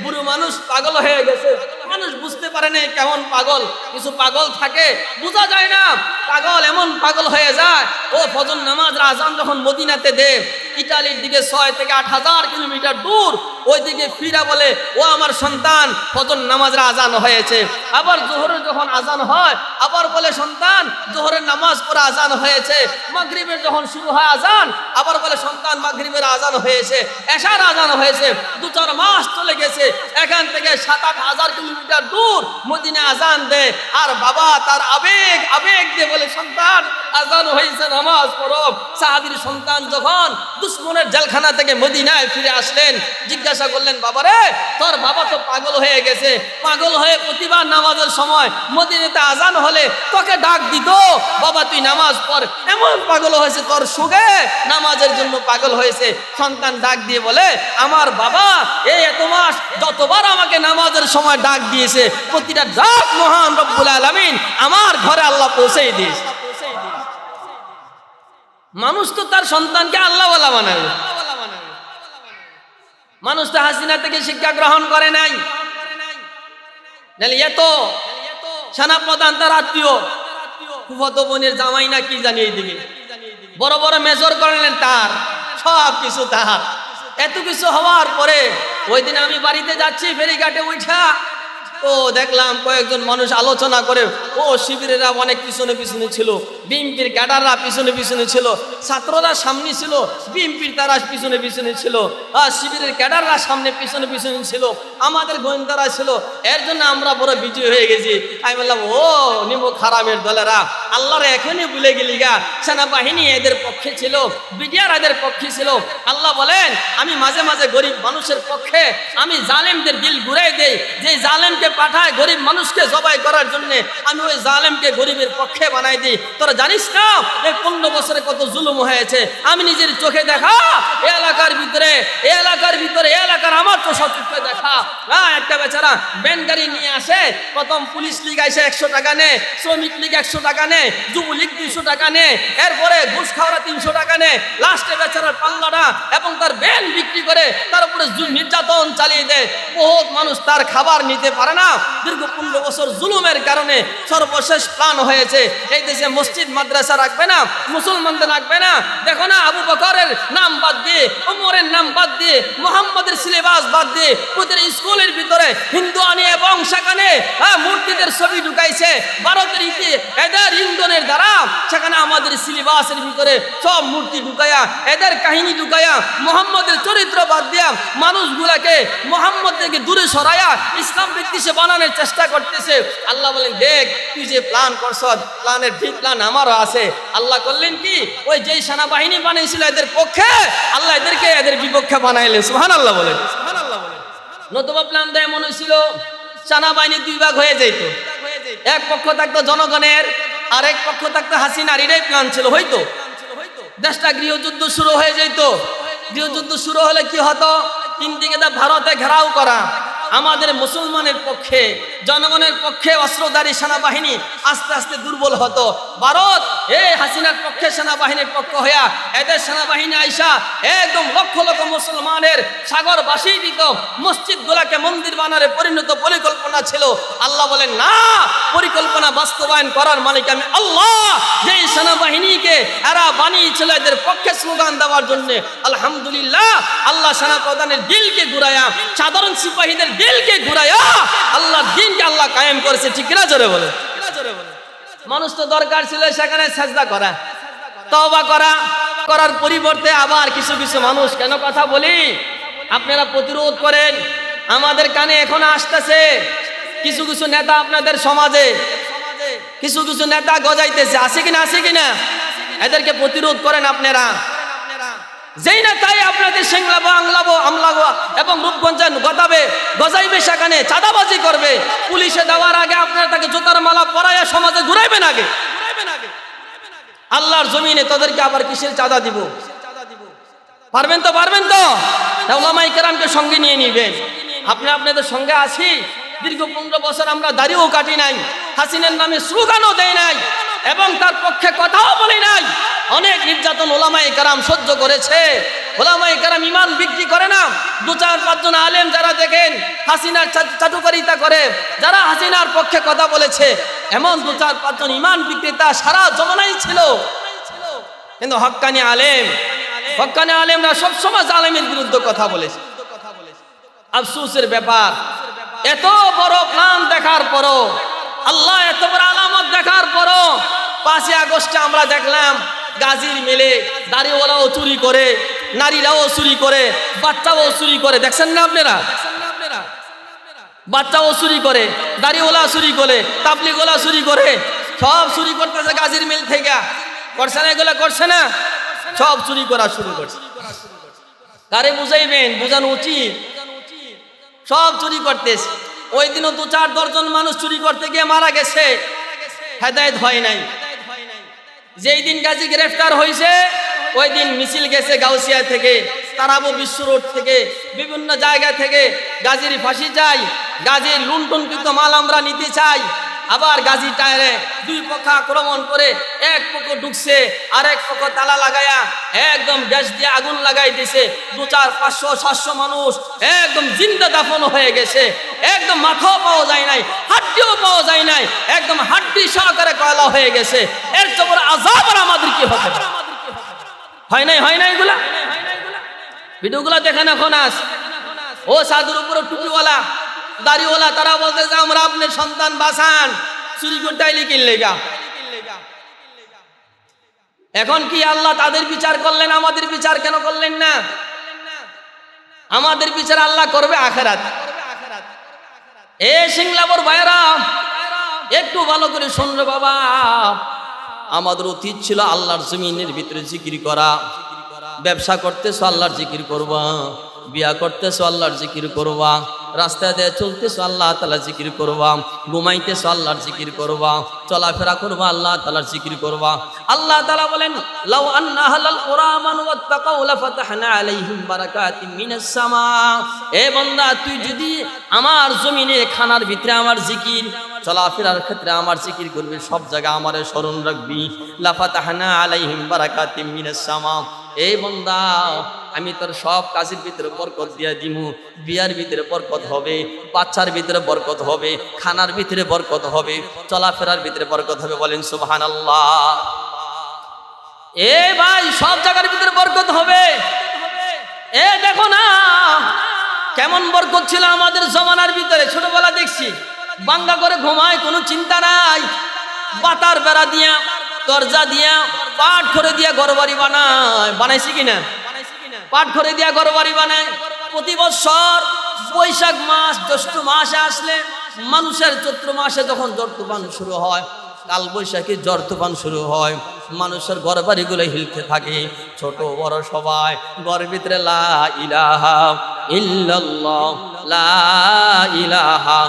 বুড়ো মানুষ পাগল হয়ে গেছে। মানুষ বুঝতে পারে না কেমন পাগল। কিছু পাগল থাকে বোঝা যায় না, পাগল এমন পাগল হয়ে যায়। ও ফজর নামাজ আজান যখন মদিনাতে দে, ইতালির দিকে 6 থেকে 8,000 কিলোমিটার দূর, ওই দিকে ফিরা বলে, ও আমার সন্তান ফজর নামাজের আজান হয়েছে। আবার জোহরের যখন আজান হয় আবার বলে, সন্তান জোহরের নামাজ পড়ে আজান হয়েছে। মাগরিবের যখন শুরু হয় আজান আবার বলে, সন্তান মাগরিবের আজান হয়েছে, এশার আজান হয়েছে। 2-4 মাস চলে গেছে, এখান থেকে 7-8 হাজার কিলোমিটার দূর মদিনা আজান দেয়। আর বাবা তার আবেগ দিয়ে বলে, সন্তান আজান হয়েছে, নামাজ পড়ো। সাহাবীর সন্তান যখন দুশ্মনের জেলখানা থেকে মদিনায় ফিরে আসলেন, জিজ্ঞাসা করলেন, বাবারে তোর বাবা তো পাগল হয়ে গেছে, পাগল হয়ে প্রতিবার নামাজের সময় মদিনাতে আজান হলে তোকে ডাক দিত, বাবা তুই নামাজ পড়। এমন পাগল হয়েছে তোর সুগে, নামাজের জন্য পাগল হয়েছে। সন্তান ডাক দিয়ে বলে, আমার বাবা এই এত মাস যতবার আমাকে নামাজের সময় ডাক দিয়েছে, প্রতিটা ডাক মহান রব্বুল আলামিন আমার ঘরে আল্লাহ পৌঁছেই দিয়েছে। মানুষ তো তার সন্তানকে আল্লাহওয়ালা বানাবে। মানুষ তো হাসিনা থেকে শিক্ষা গ্রহণ করে নাই। এত সেনাপ্রধান তার আত্মীয়, ফুফাতো বোনের জামাই না কি জানি, এইদিকে বড় বড় মেজর করলেন, তার সব কিছু তার। এত কিছু হওয়ার পরে ওই দিন আমি বাড়িতে যাচ্ছি, ফেরিঘাটে উঠা তো দেখলাম কয়েকজন মানুষ আলোচনা করে, ও শিবিরেরা অনেক পিছনে পিছনে ছিল, বিএনপির ক্যাডাররা পিছনে পিছনে ছিল, ছাত্ররা সামনে ছিল, বিএনপির তারা পিছনে পিছনে ছিল, আর শিবিরের ক্যাডাররা সামনে পিছনে পিছনে ছিল, আমাদের গোয়েন্দারা ছিল। এর জন্য আমরা বড় বিজয় হয়ে গেছি। আমি বললাম, ও নিমো খারামের দলেরা আল্লাহরে এখনই ভুলে গেলি গা। সেনাবাহিনী এদের পক্ষে ছিল, বিডিআর এদের পক্ষে ছিল। আল্লাহ বলেন, আমি মাঝে মাঝে গরিব মানুষের পক্ষে, আমি জালেমদের দিল ঘুরাই দেই। যে জালেমকে পাঠায় গরিব মানুষকে জবাই করার জন্য, আমি ওই জালেমকে গরিবের পক্ষে বানাই দিই। তোরা জানিস না এই 15 বছরে কত জুলুম হয়েছে? আমি নিজের চোখে দেখা, এই এলাকার ভিতরে এলাকার আমার তো সচক্ষে দেখা। একটা বেচারা ব্যান গাড়ি নিয়ে আসে, প্রথম পুলিশ লীগ আসে 100 টাকা নে, শ্রমিক লীগ 100 টাকা নে, যুবলীগ 200 টাকা নে, এরপরে ঘুষ খাওয়ারা 300 টাকা নে, লাস্টে বেচারার পাল্লাটা এবং তার ডাক্তার বেন বিক্রি করে তার উপরে নির্যাতন চালিয়ে দেয়, বহুত মানুষ তার খাবার নিতে পারে না। দীর্ঘ 15 বছর জুলুমের কারণে সর্বশেষ প্ল্যান হয়েছে এই দেশে মসজিদ মাদ্রাসা রাখবে না, মুসলমানদের রাখবে না। দেখো না, আবু বকরের নাম বাদ দিয়ে, ওমরের নাম বাদ দিয়ে, মুহাম্মাদের সিলেবাস বাদ দিয়ে প্রতিটা স্কুলের ভিতরে হিন্দু আনে এবং সেখানে মূর্তিদের ছবি ঢুকাইছে। ভারতের এদের ইন্ধনের দ্বারা সেখানে আমাদের সিলেবাসের ভিতরে সব মূর্তি ঢুকায়া, এদের কাহিনী ঢুকায়া, মুহাম্মাদের চরিত্র বাদ দিয়া মানুষগুলাকে মুহাম্মদ থেকে দূরে সরায়া ইসলাম বিদ্বেষী বানানোর চেষ্টা করতেছে। আল্লাহ বলেন, দেখ তুই যে প্ল্যান করছ, প্ল্যানের ঠিক প্ল্যান আমারও আছে। আল্লাহ করলেন কি, ওই যেই সেনাবাহিনী বানিয়েছিল এদের পক্ষে, আল্লাহ এদেরকে এদের বিপক্ষে বানাইলেন। সুবহানাল্লাহ বলেন। নতুবা প্ল্যান দেয় মনে ছিল সেনাবাহিনী 2 ভাগ হয়ে যেত, এক পক্ষ থাকতো জনগণের, আরেক পক্ষ থাকতো হাসিনার। এটাই প্ল্যান ছিল। হয়তো দেশটা গৃহযুদ্ধ শুরু হয়ে যেত। গৃহযুদ্ধ শুরু হলে কি হতো, 3 দিকে ভারতে ঘেরাও করা, আমাদের মুসলমানের পক্ষে, জনগণের পক্ষে অস্ত্রধারী সেনাবাহিনী আস্তে আস্তে দুর্বল হতো। ভারত এই হাসিনার পক্ষে সেনাবাহিনীর পক্ষ হইয়া এদের সেনাবাহিনী আইসা একদম লক্ষ লক্ষ মুসলমানের সাগর বাসিয়ে দিত। মসজিদ গুলাকে মন্দির বানারে পরিণত পরিকল্পনা ছিল। আল্লাহ বলেন, না, পরিকল্পনা বাস্তবায়ন করার মালিক আমি আল্লাহ। যেই সেনাবাহিনীকে এরা বানিয়েছিল এদের পক্ষে স্লোগান দেওয়ার জন্য, আলহামদুলিল্লাহ, আল্লাহ সেনা প্রধানের দিলকে ঘুরায়া, সাধারণ সিপাহীদের দিলকে ঘুরায়া আল্লাহর দ্বীনকে আল্লাহ কায়েম করেছে। ঠিক না? জোরে বলে। মানুষ তো দরকার ছিল সেখানে সাজদা করা, তওবা করার পরিবর্তে আবার কিছু কিছু মানুষ, কেন কথা বলি, আপনারা প্রতিরোধ করেন। আমাদের কানে এখন আসতেছে কিছু কিছু নেতা, আপনাদের সমাজে কিছু কিছু নেতা গজাইতেছে, আছে কিনা? আছে কিনা? এদেরকে প্রতিরোধ করেন আপনারা। যেই না তাই আপনাদের সিংলাবো, আমলাবো এবং রূপগঞ্জে গজাইবে, সেখানে চাঁদাবাজি করবে, পুলিশে দেওয়ার আগে আপনারা তাকে জুতার মালা পরাইয়া সমাজে ঘুরাইবেন আগে। আল্লাহর জমিনে তাদেরকে আবার কিসের চাঁদা দিব? পারবেন তো? পারবেন তো? উলামায়ে কেরামকে সঙ্গে নিয়ে নিবেন। আপনাদের সঙ্গে আছি। দীর্ঘ 15 বছর আমরা দাড়িও কাটি নাই, হাসিনার নামে স্লোগানও দেয় নাই এবং তার পক্ষে কথাও বলি নাই। অনেক নির্যাতন উলামায়ে কেরাম সহ্য করেছে। উলামায়ে কেরাম ইমান বিক্রি করে না। 2-4-5 জন আলেম যারা দেখেন হাসিনার চাটুকারিতা করে, যারা হাসিনার পক্ষে কথা বলেছে, এমন 2-4-5 জন ইমান বিক্রেতা সারা জমানাই ছিল। কিন্তু হক্কানি আলেমরা সবসময় জালেমের বিরুদ্ধে কথা বলেছে। আফসোসের ব্যাপার, এত বড় প্ল্যান দেখার পরও, আল্লাহ এত বড় আলামত দেখার পরও 5 আগস্টে আমরা দেখলাম গাজীর মেলে দাড়িওয়ালাও চুরি করে, নারীরাও চুরি করে, বাচ্চাও চুরি করে। দেখছেন না আপনারা? বাচ্চাও চুরি করে, দাড়িওয়ালা চুরি করে, তাবলিগওয়ালা চুরি করে, সব চুরি করতেছে গাজীর মিল থেকে। করছে না? এগুলা করছে না? সব চুরি করা শুরু করছে। কারে বুঝাইবেন? বুঝানো উচিত। সব চুরি করতেছে। ওই দিনও 2-4 জন মানুষ চুরি করতে গিয়ে মারা গেছে, হেদায়েত হয় নাই। যেই দিন গাজী গ্রেফতার হয়েছে, ওই দিন মিছিল গেছে গাউসিয়া থেকে, তারাবো বিশ্ব রোড থেকে, বিভিন্ন জায়গা থেকে গাজীর ফাঁসি চাই, গাজীর লুণ্ঠনকৃত মাল আমরা নিতে চাই। আবার গাজী টায়ারে 2 পক্ষ আক্রমণ করে, এক পক্ষ ঢুকছে, আরেক পক্ষ তালা লাগায়া একদম গ্যাস দিয়ে আগুন লাগাই দিছে। 200-500-700 মানুষ একদম জিন্দা দাফন হয়ে গেছে। একদম মাথাও পাওয়া যায় নাই, হাড্ডিও পাওয়া যায় নাই, একদম হাড্ডি সহকারে কয়লা হয়ে গেছে। এর চবর আযাব আর আমাদের কি হবে? হয় নাই এগুলা? ভিডিওগুলা দেখেন এখন আস। ও সাধুর উপরে টুপিওয়ালা, দাড়িওয়ালা, তারা বলতেছে আমরা আপনার সন্তান বাঁচান, চুরি করতে আইলে কিনলে গা। এখন কি আল্লাহ তাদের বিচার করলেন, আমাদের বিচার কেন করলেন না? আমাদের বিচার আল্লাহ করবে আখিরাত। এ সিংলাবর ভাইরা, একটু ভালো করে শুনবে বাবা। আমাদের উচিত ছিল আল্লাহর জমিনের ভিতরে জিকির করা। ব্যবসা করতেছো আল্লাহর জিকির করবা, বিয়া করতেছো আল্লাহর জিকির করবা, রাস্তা দিয়ে চলতেছো আল্লাহ তাআলা জিকির করবা, ঘুমাইতেছো আল্লাহর জিকির করবা, চলাফেরা করবা আল্লাহ তাআলার জিকির করবা। আল্লাহ তাআলা বলেন, লাউ আন্না আহলাল কুরা আমানু ওয়াত্তাকাউ লাফাতাহনা আলাইহিম বারাকাতিম মিনাস সামা। এ বান্দা, তুই যদি আমার জমিনে খানার ভিতরে আমার জিকির, চলাফেরার ক্ষেত্রে আমার জিকির করবি, সব জায়গায় আমারে স্মরণ রাখবি। লাফাতাহনা আলাইহিম বারাকাতিম মিনাস সামা, এই বান্দা আমি তোর সব কাজের ভিতরে বরকত দিয়া দিমু। বিয়ার ভিতরে বরকত হবে, বাচ্চার ভিতরে বরকত হবে, খানার ভিতরে বরকত হবে, চলাফেরার ভিতরে বরকত হবে। বলেন সুবহানাল্লাহ। এ ভাই সব জায়গার ভিতরে বরকত হবে। এ দেখো না কেমন বরকত ছিল আমাদের জমানার ভিতরে। ছোটবেলা দেখছি বাঙ্গা করে ঘুমায়, কোনো চিন্তা নাই। বাতার বেড়া দিয়া, দরজা দিয়া, পাট করে দিয়া ঘর বাড়ি বানায়। বানাইছি কিনা? পাট করে দিয়া ঘর বাড়ি বানায়। প্রতি বছর বৈশাখ মাস, জ্যৈষ্ঠ মাসে আসলে মানুষের চৈত্র মাসে যখন ঝড় তুফান শুরু হয়, কাল বৈশাখী ঝড় তুফান শুরু হয়, মানুষের ঘর বাড়িগুলো হিলতে থাকে। ছোট বড় সবাই ঘরের ভিতরে লা ইলাহা ইল্লাল্লাহ, লা ইলাহা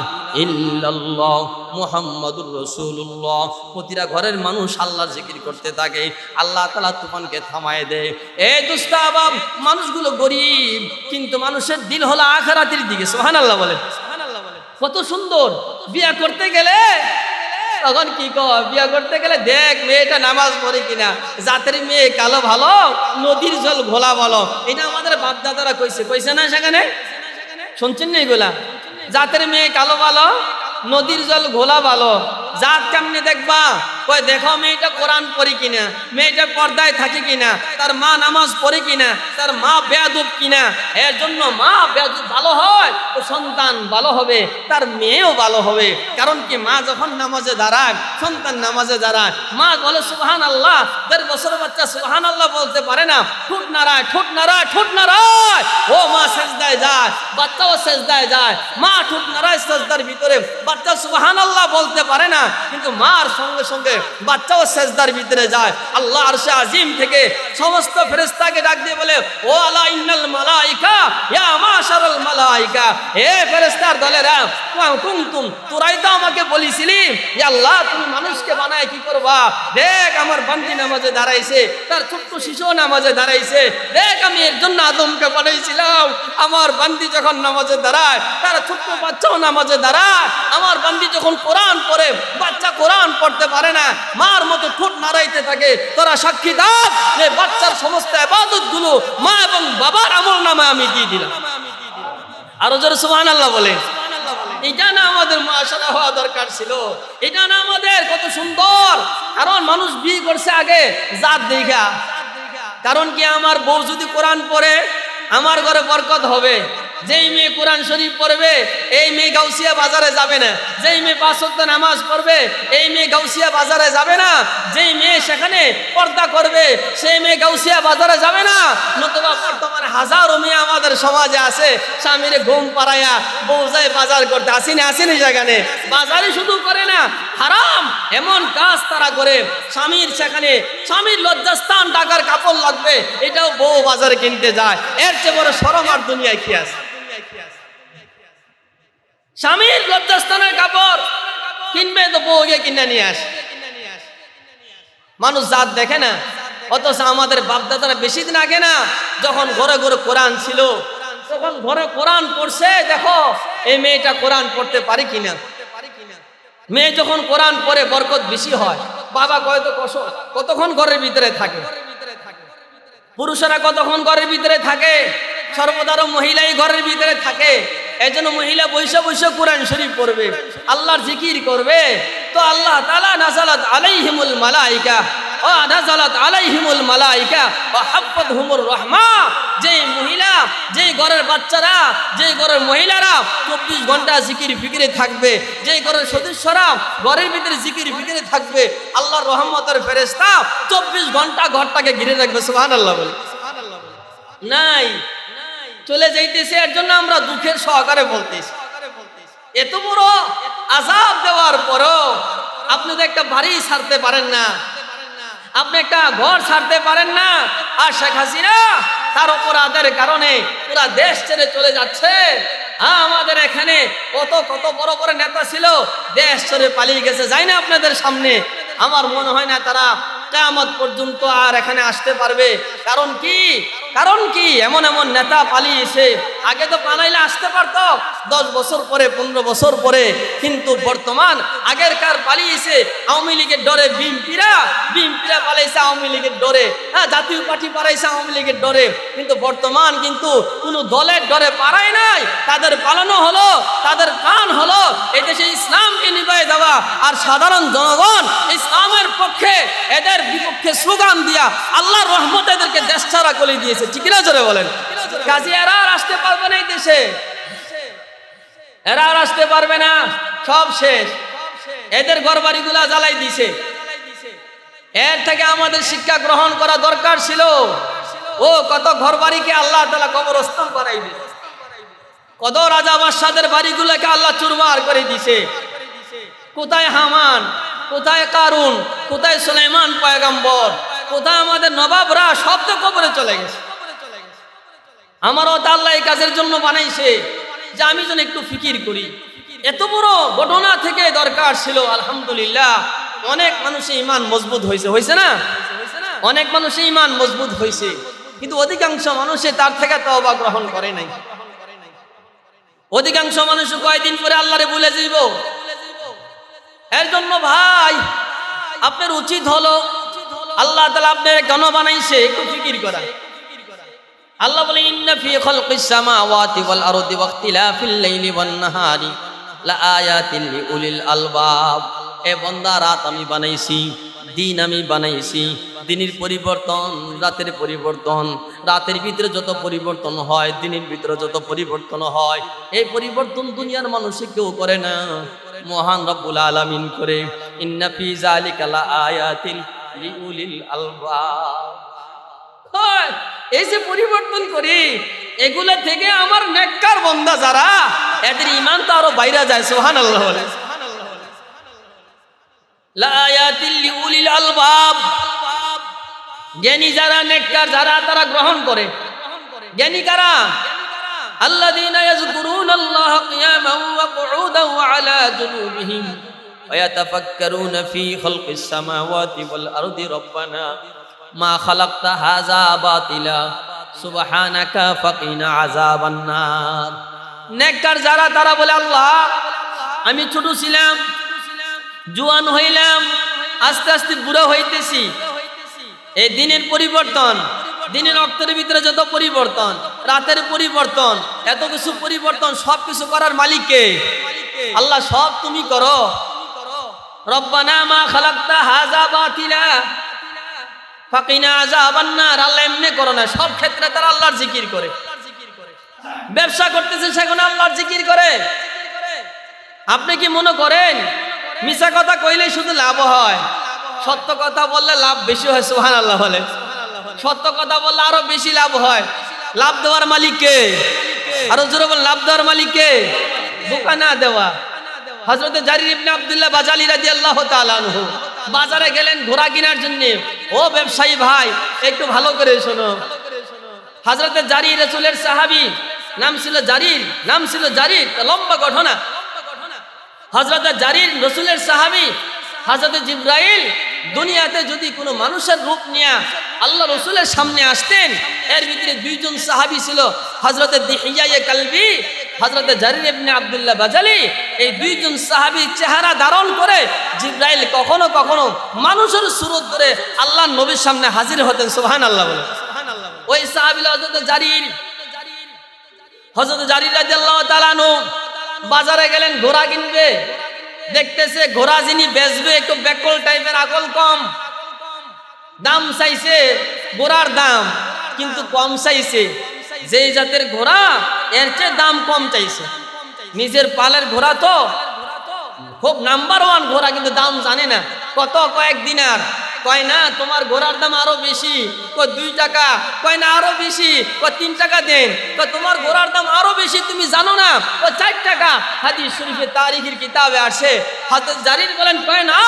ইল্লাল্লাহ মুহাম্মাদুর রাসূলুল্লাহ। প্রতিটা ঘরের মানুষ আল্লাহর জিকির করতে থাকে। আল্লাহ তাআলা তুফানকে থামায় দেয়। এই দুস্তাবাব মানুষগুলো গরীব, কিন্তু মানুষের দিল হলো আখিরাতের দিকে। সুবহানাল্লাহ বলেন। কত সুন্দর। বিয়া করতে গেলে তখন কি কয়, বিয়া করতে গেলে দেখ মেয়েটা নামাজ পড়ে কিনা, জাতের মেয়ে কালো ভালো, নদীর জল ঘোলা ভালো। এটা আমাদের বাপ দাদারা কইছে না? সেখানে শুনছেন না এগুলা? জাতের মেয়ে কালো ভালো, নদীর জল ঘোলা ভালো। জাত কেমনে দেখবা? কয় দেখো মেয়েটা কোরআন পড়ে কিনা, মেয়েটা পর্দায় থাকে কিনা, তার মা নামাজ পড়ে কিনা, তার মা বেয়াদব কিনা। এর জন্য মা বেয়াদব ভালো হয় তো সন্তান ভালো হবে, তার মেয়েও ভালো হবে। কারণ কি, মা যখন নামাজে দাঁড়ায়, সন্তান নামাজে দাঁড়ায়, মা বলে সুবহানাল্লাহ। 1.5 বছরের বাচ্চা সুবহানাল্লাহ বলতে পারে না, ঠোঁট নাড়ায়, ঠোঁট নাড়ায়, ঠোঁট নাড়ায়। ও মা সেজদায় যায়, বাচ্চাও সেজদায় যায়। মা ঠোঁট নাড়ায় সেজদার ভিতরে, বাচ্চা সুবহানাল্লাহ বলতে পারে না, কিন্তু মার সঙ্গে সঙ্গে বাচ্চাও সেজদার ভিতরে যায়। আল্লাহ আরশে আজিম থেকে সমস্ত ফেরেশতাকে ডাক দিয়ে বলে, ও আলা ইন্নাল মালাইকা ইয়া মাশারাল মালাইকা, হে ফেরেশতার দলেরা, কুনতুম, তোরাই তো আমাকে বলেছিলি ইয়া আল্লাহ তুমি মানুষকে বানায় কি করবা। দেখ আমার বান্দি নামাজে দাঁড়াইছে, তার ছোট্ট শিশু নামাজে দাঁড়াইছে। দেখ আমি এর জন্য আদমকে পাঠাইছিলাম। আমার বান্দি যখন নামাজে দাঁড়ায়, তার ছোট্ট বাচ্চাও নামাজে দাঁড়ায়। আমার বান্দি যখন কোরআন পড়ে, বাচ্চা কোরআন পড়তে পারে না, মার মতো ঠোঁট নাড়াইতে থাকে। তোরা সাক্ষী দাও যে বাচ্চার সমস্ত ইবাদত গুলো মা এবং বাবার আমল নামে আমি দিয়ে দিলাম। আরো জোরে সুবহানাল্লাহ বলে। এটা না আমাদের মুআশারা হওয়া দরকার ছিল? এটা না আমাদের কত সুন্দর? কারণ মানুষ বিয়ে করছে আগে জাত দেখা। কারণ কি, আমার বউ যদি কোরআন পড়ে আমার ঘরে বরকত হবে। যেই মেয়ে কোরআন শরীফ পড়বে এই মেয়ে গাউসিয়া বাজারে যাবে না। যেই মেয়ে 5 ওয়াক্ত নামাজ পড়বে এই মেয়ে গাউসিয়া বাজারে যাবে না। যেই মেয়ে সেখানে পর্দা করবে সেই মেয়ে গাউসিয়া বাজারে যাবে না। নতুবা বর্তমানে হাজারো মেয়ে আমাদের সমাজে আছে, স্বামীরে ঘুম পাড়ায়া বউ যায় বাজার করতে। আসেনি সেখানে? বাজারে শুধু করে না, হারাম এমন কাজ তারা করে। স্বামীর লজ্জাস্থান ঢাকার কাপড় লাগবে, এটাও বউ বাজারে কিনতে যায়। এর চেয়ে বড় শরম আর দুনিয়ায় কি আছে? স্বামীর লজ্জাস্থানের কাপড় কিনবে তো বউ গিয়ে কিনে নিয়ে আসে। মানুষ জাত দেখে না। অথচ আমাদের বাপদাদারা বেশি দিন আগে না, যখন ঘরে ঘরে কোরআন ছিল, তখন ঘরে কোরআন পড়ছে। দেখো এই মেয়েটা কোরআন পড়তে পারে কিনা। মেয়ে যখন কোরআন পড়ে বরকত বেশি হয়। বাবা কতক্ষণ ঘরের ভিতরে থাকে, পুরুষেরা কতক্ষণ ঘরের ভিতরে থাকে, সর্বদারও মহিলাই ঘরের ভিতরে থাকে। এই জন্য মহিলা বৈশা বৈশা কোরআন শরীফ পড়বে, আল্লাহর জিকির করবে। তো আল্লাহ তাআলা নাযালাত আলাইহিমুল মালাইকা ও নাযালাত আলাইহিমুল মালাইকা ওয়া হাফাতহুমুর রাহমা। যেই মহিলা, যেই ঘরের বাচ্চারা, যেই ঘরের মহিলারা 24 ঘন্টা জিকির ফিকিরে থাকবে, যেই ঘরের সদস্যরা ঘরের ভিতরে জিকির ফিকিরে থাকবে, আল্লাহর রহমতের ফেরেশতা 24 ঘন্টা ঘরটাকে ঘিরে রাখবে। সুবহানাল্লাহ বলে। নাই চলে যাইতেছে, এর জন্য আমরা দুঃখের সহকারে বলতেছি। এত বড় আযাব দেওয়ার পরও আপনি তো একটা বাড়ি ছাড়তে পারেন না, আপনি একটা ঘর ছাড়তে পারেন না। আর শেখ হাসিনা তার অপরাধের কারণে পুরা দেশ ছেড়ে চলে যাচ্ছে। আমাদের এখানে কত বড় বড় নেতা ছিল, দেশ ছেড়ে পালিয়ে গেছে। যাই না আপনাদের সামনে, আমার মনে হয় না তারা কিয়ামত পর্যন্ত আর এখানে আসতে পারবে। কারণ কি এমন নেতা পালিয়েছে। আগে তো পালাইলে আসতে পারতো 10 বছর পরে 15 বছর পরে, কিন্তু বর্তমান আগেরকার পালিয়েছে আওয়ামী লীগের ডরে, বিএনপিরা পালাইছে আওয়ামী লীগের ডরে, হ্যাঁ জাতীয় পার্টি পালাইছে আওয়ামী লীগের ডরে, কিন্তু বর্তমান কিন্তু কোনো দলের ডরে পারায় নাই, তাদের পালানো হলো, তাদের কান হলো এই দেশে ইসলামকে নিভায়ে দেওয়া, আর সাধারণ জনগণ ইসলামের পক্ষে এদের বিপক্ষে স্লোগান দিয়া আল্লাহর রহমত এদেরকে দেশ ছাড়া করে দিয়েছে। ঠিক না জোরে বলেন? কাজে এরা আর আসতে পারবে না এই দেশে, এরা আর আসতে পারবে না, সব শেষ। এদের ঘরবাড়িগুলা জ্বালাই দিছে। এর থেকে আমাদের শিক্ষা গ্রহণ করা দরকার ছিল। ও কত ঘরবাড়িকে আল্লাহ তাআলা কবরস্থান বানাই দিয়েছে, কত রাজা বাদশাদের বাড়িগুলোকে আল্লাহ চুরমার করে দিছে। কোথায় হামান, কোথায় কারুন, কোথায় সুলাইমান পয়গম্বর, কোথায় আমাদের নবাবরা, সব তো কবরে চলে গেছে। আমারও তো আল্লাহ এই কাজের জন্য বানাইছে যে আমি যেন একটু ফিকির করি। এত বড় ঘটনা থেকে দরকার ছিল। আলহামদুলিল্লাহ অনেক মানুষের ইমান মজবুত হয়েছে, হয়েছে না? অনেক মানুষের ইমান মজবুত হয়েছে, কিন্তু অধিকাংশ মানুষে তার থেকে তওবা গ্রহণ করে নাই। অধিকাংশ মানুষ কয়েকদিন পরে আল্লাহরে ভুলে যাইব। এর জন্য ভাই আপনার উচিত হলো আল্লাহ তাআলা আপনার কেন বানাইছে একটু ফিকির করা। আল্লাহ বলে ইন্না ফি খালকিস সামাওয়াতি ওয়াল আরদি ওয়াখতিলাফিল লাইলি ওয়ান নাহারি লাআয়াতিন লিউলিল আলবাব। এ বান্দা, রাত আমি বানাইছি, দিন আমি বানাইছি, দিনের পরিবর্তন, রাতের পরিবর্তন, রাতের ভিতরে যত পরিবর্তন হয়, দিনের ভিতরে যত পরিবর্তন হয়, এই পরিবর্তন দুনিয়ার মানুষে কেউ করে না, মহান রব্বুল আলামিন করে। ইন্না ফি যালিকা লাআয়াতিন লিউলিল আলবাব। এই যে পরিবর্তন করি, এগুলা থেকে আমার নেককার বান্দা যারা, এদের ঈমান তো আরো বাইরে যায়। সুবহানাল্লাহ বলে। লাআয়াতিল লিউলিল আলবাব, জ্ঞানী যারা, নেককার যারা, তারা গ্রহণ করে। জ্ঞানী কারা? আল্লাযীনা ইয়াযকুরুনাল্লাহা কিয়ামান ওয়া কুউদান ওয়া আলা জুনুবিহিম ওয়া ইয়াতাফাক্কারুনা ফী খালকিস সামাওয়াতি ওয়াল আরদি রব্বানা মা খালাকতা হাযা বাতিলা সুবহানাকা ফাকিনা আযাবান নার। নেককার যারা, তারা বলে আল্লাহ আমি ছোট ছিলাম, জোয়ান হইলাম, আস্তে আস্তে বুড়ো হইতেছি, এই দিনের পরিবর্তন, দিনের অক্তের ভিতরে যত পরিবর্তন, রাতের পরিবর্তন, এত কিছু পরিবর্তন, সব কিছু করার মালিক কে? আল্লাহ। সব তুমি করো। রব্বানা মা খালাকতা হাযা বাতিলা ফাকিনা আযাবান নার। আল্লাহ এমনি করো না, সব ক্ষেত্রে তারা আল্লাহর জিকির করে। ব্যবসা করতেছে সেখানে আল্লাহর জিকির করে। আপনি কি মনে করেন মিছা কথা কইলে শুধু লাভ হয়? সত্য কথা বললে লাভ বেশি হয়। সুবহানাল্লাহ বলে। সত্য কথা বললে আরো বেশি লাভ হয়। লাভ দেওয়ার মালিক কে? আরো জোরে বলেন, লাভ দেওয়ার মালিক কে? ধোঁকা না দেওয়া। হযরত জারির ইবনে আব্দুল্লাহ বাজালি রাদিয়াল্লাহু তাআলা আনহু বাজারে গেলেন ঘোড়া কেনার জন্য। ও ব্যবসায়ী ভাই, একটু ভালো করে শোনো। হযরত জারির রাসূলের সাহাবী, নাম ছিল জারির, লম্বা ঘটনা। হযরত জারির রাসূলের সাহাবী, হযরত জিবরাইল দুনিয়াতে যদি কোনো মানুষের রূপ নিয়ে আল্লাহ রাসূলের সামনে আসতেন, এর ভিতরে দুইজন সাহাবী ছিল, হযরত দিহিয়া কালবি, হযরত জারির ইবনে আব্দুল্লাহ বাজালি। এই দুইজন সাহাবী চেহারা ধারণ করে জিবরাইল কখনো কখনো মানুষের সুরত ধরে আল্লাহর নবীর সামনে হাজির হতেন। সুবহানাল্লাহ বলে। ওই সাহাবী হযরত জারির রাদিয়াল্লাহু তাআলা আনহু বাজারে গেলেন ঘোড়া কিনবে। দেখতেছে ঘোড়া যিনি বেচবে একটু বেকল টাইপের, আকল কম, দাম চাইছে ঘোড়ার দাম কিন্তু কম চাইছে। যেই জাতের ঘোড়া এর চেয়ে দাম কম চাইছে। নিজের পালের ঘোড়া তো খুব নাম্বার 1 ঘোড়া, কিন্তু দাম জানে না কত, কয়েক দিনার। কয় না তোমার ঘোড়ার দাম আরো বেশি, কয় 2 টাকা, কয় না আরো বেশি, কয় 3 টাকা দেন, কয় তোমার ঘোড়ার দাম আরো বেশি, তুমি জানো না, কয় 4 টাকা। হাদিস শরীফে তারিখের কিতাবে আসে। হযরত জারির বলেন, কয় না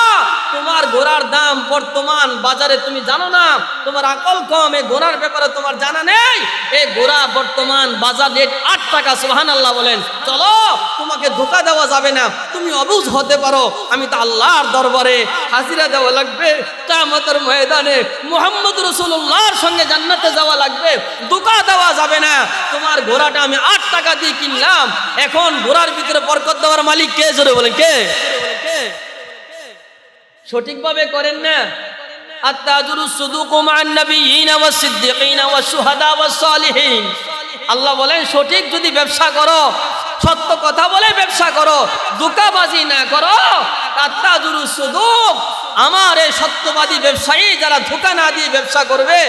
তোমার ঘোড়ার দাম বর্তমান বাজারে তুমি জানো না, তোমার আকল কম, এই ঘোড়ার ব্যাপারে তোমার জানা নেই। এই ঘোড়া বর্তমান বাজার রেট 8 টাকা। সুবহানাল্লাহ বলেন। চলো, তোমাকে ধোঁকা দেওয়া যাবে না, তুমি অবুঝ হতে পারো, আমি তো আল্লাহর দরবারে হাজিরা দেওয়া লাগবে। কিয়ামতের ময়দানে মুহাম্মদ রাসূলুল্লাহর সঙ্গে জান্নাতে যাওয়া লাগবে, ধোঁকা দেওয়া যাবে না। তোমার ঘোড়াটা আমি 8 টাকা দিয়ে কিনলাম, এখন ঘোড়ার ভিতরে বরকত দেওয়ার মালিক কে? জোরে বলেন কে? সঠিকভাবে করেন না। আত-তাজুরু সুদুকু মা'আন নাবিয়্যিনা ওয়াস-সিদ্দীকিনা ওয়াশ-শুহাদা ওয়াস-সালিহিন। আল্লাহ বলেন সঠিক যদি ব্যবসা করো, সত্য কথা বলে ব্যবসা করো, ধোঁকাবাজি না করো, আত-তাজুরু সুদুক, আমার এই সত্যবাদী ব্যবসায়ী যারা ধোঁকা না দিয়ে ব্যবসা করবে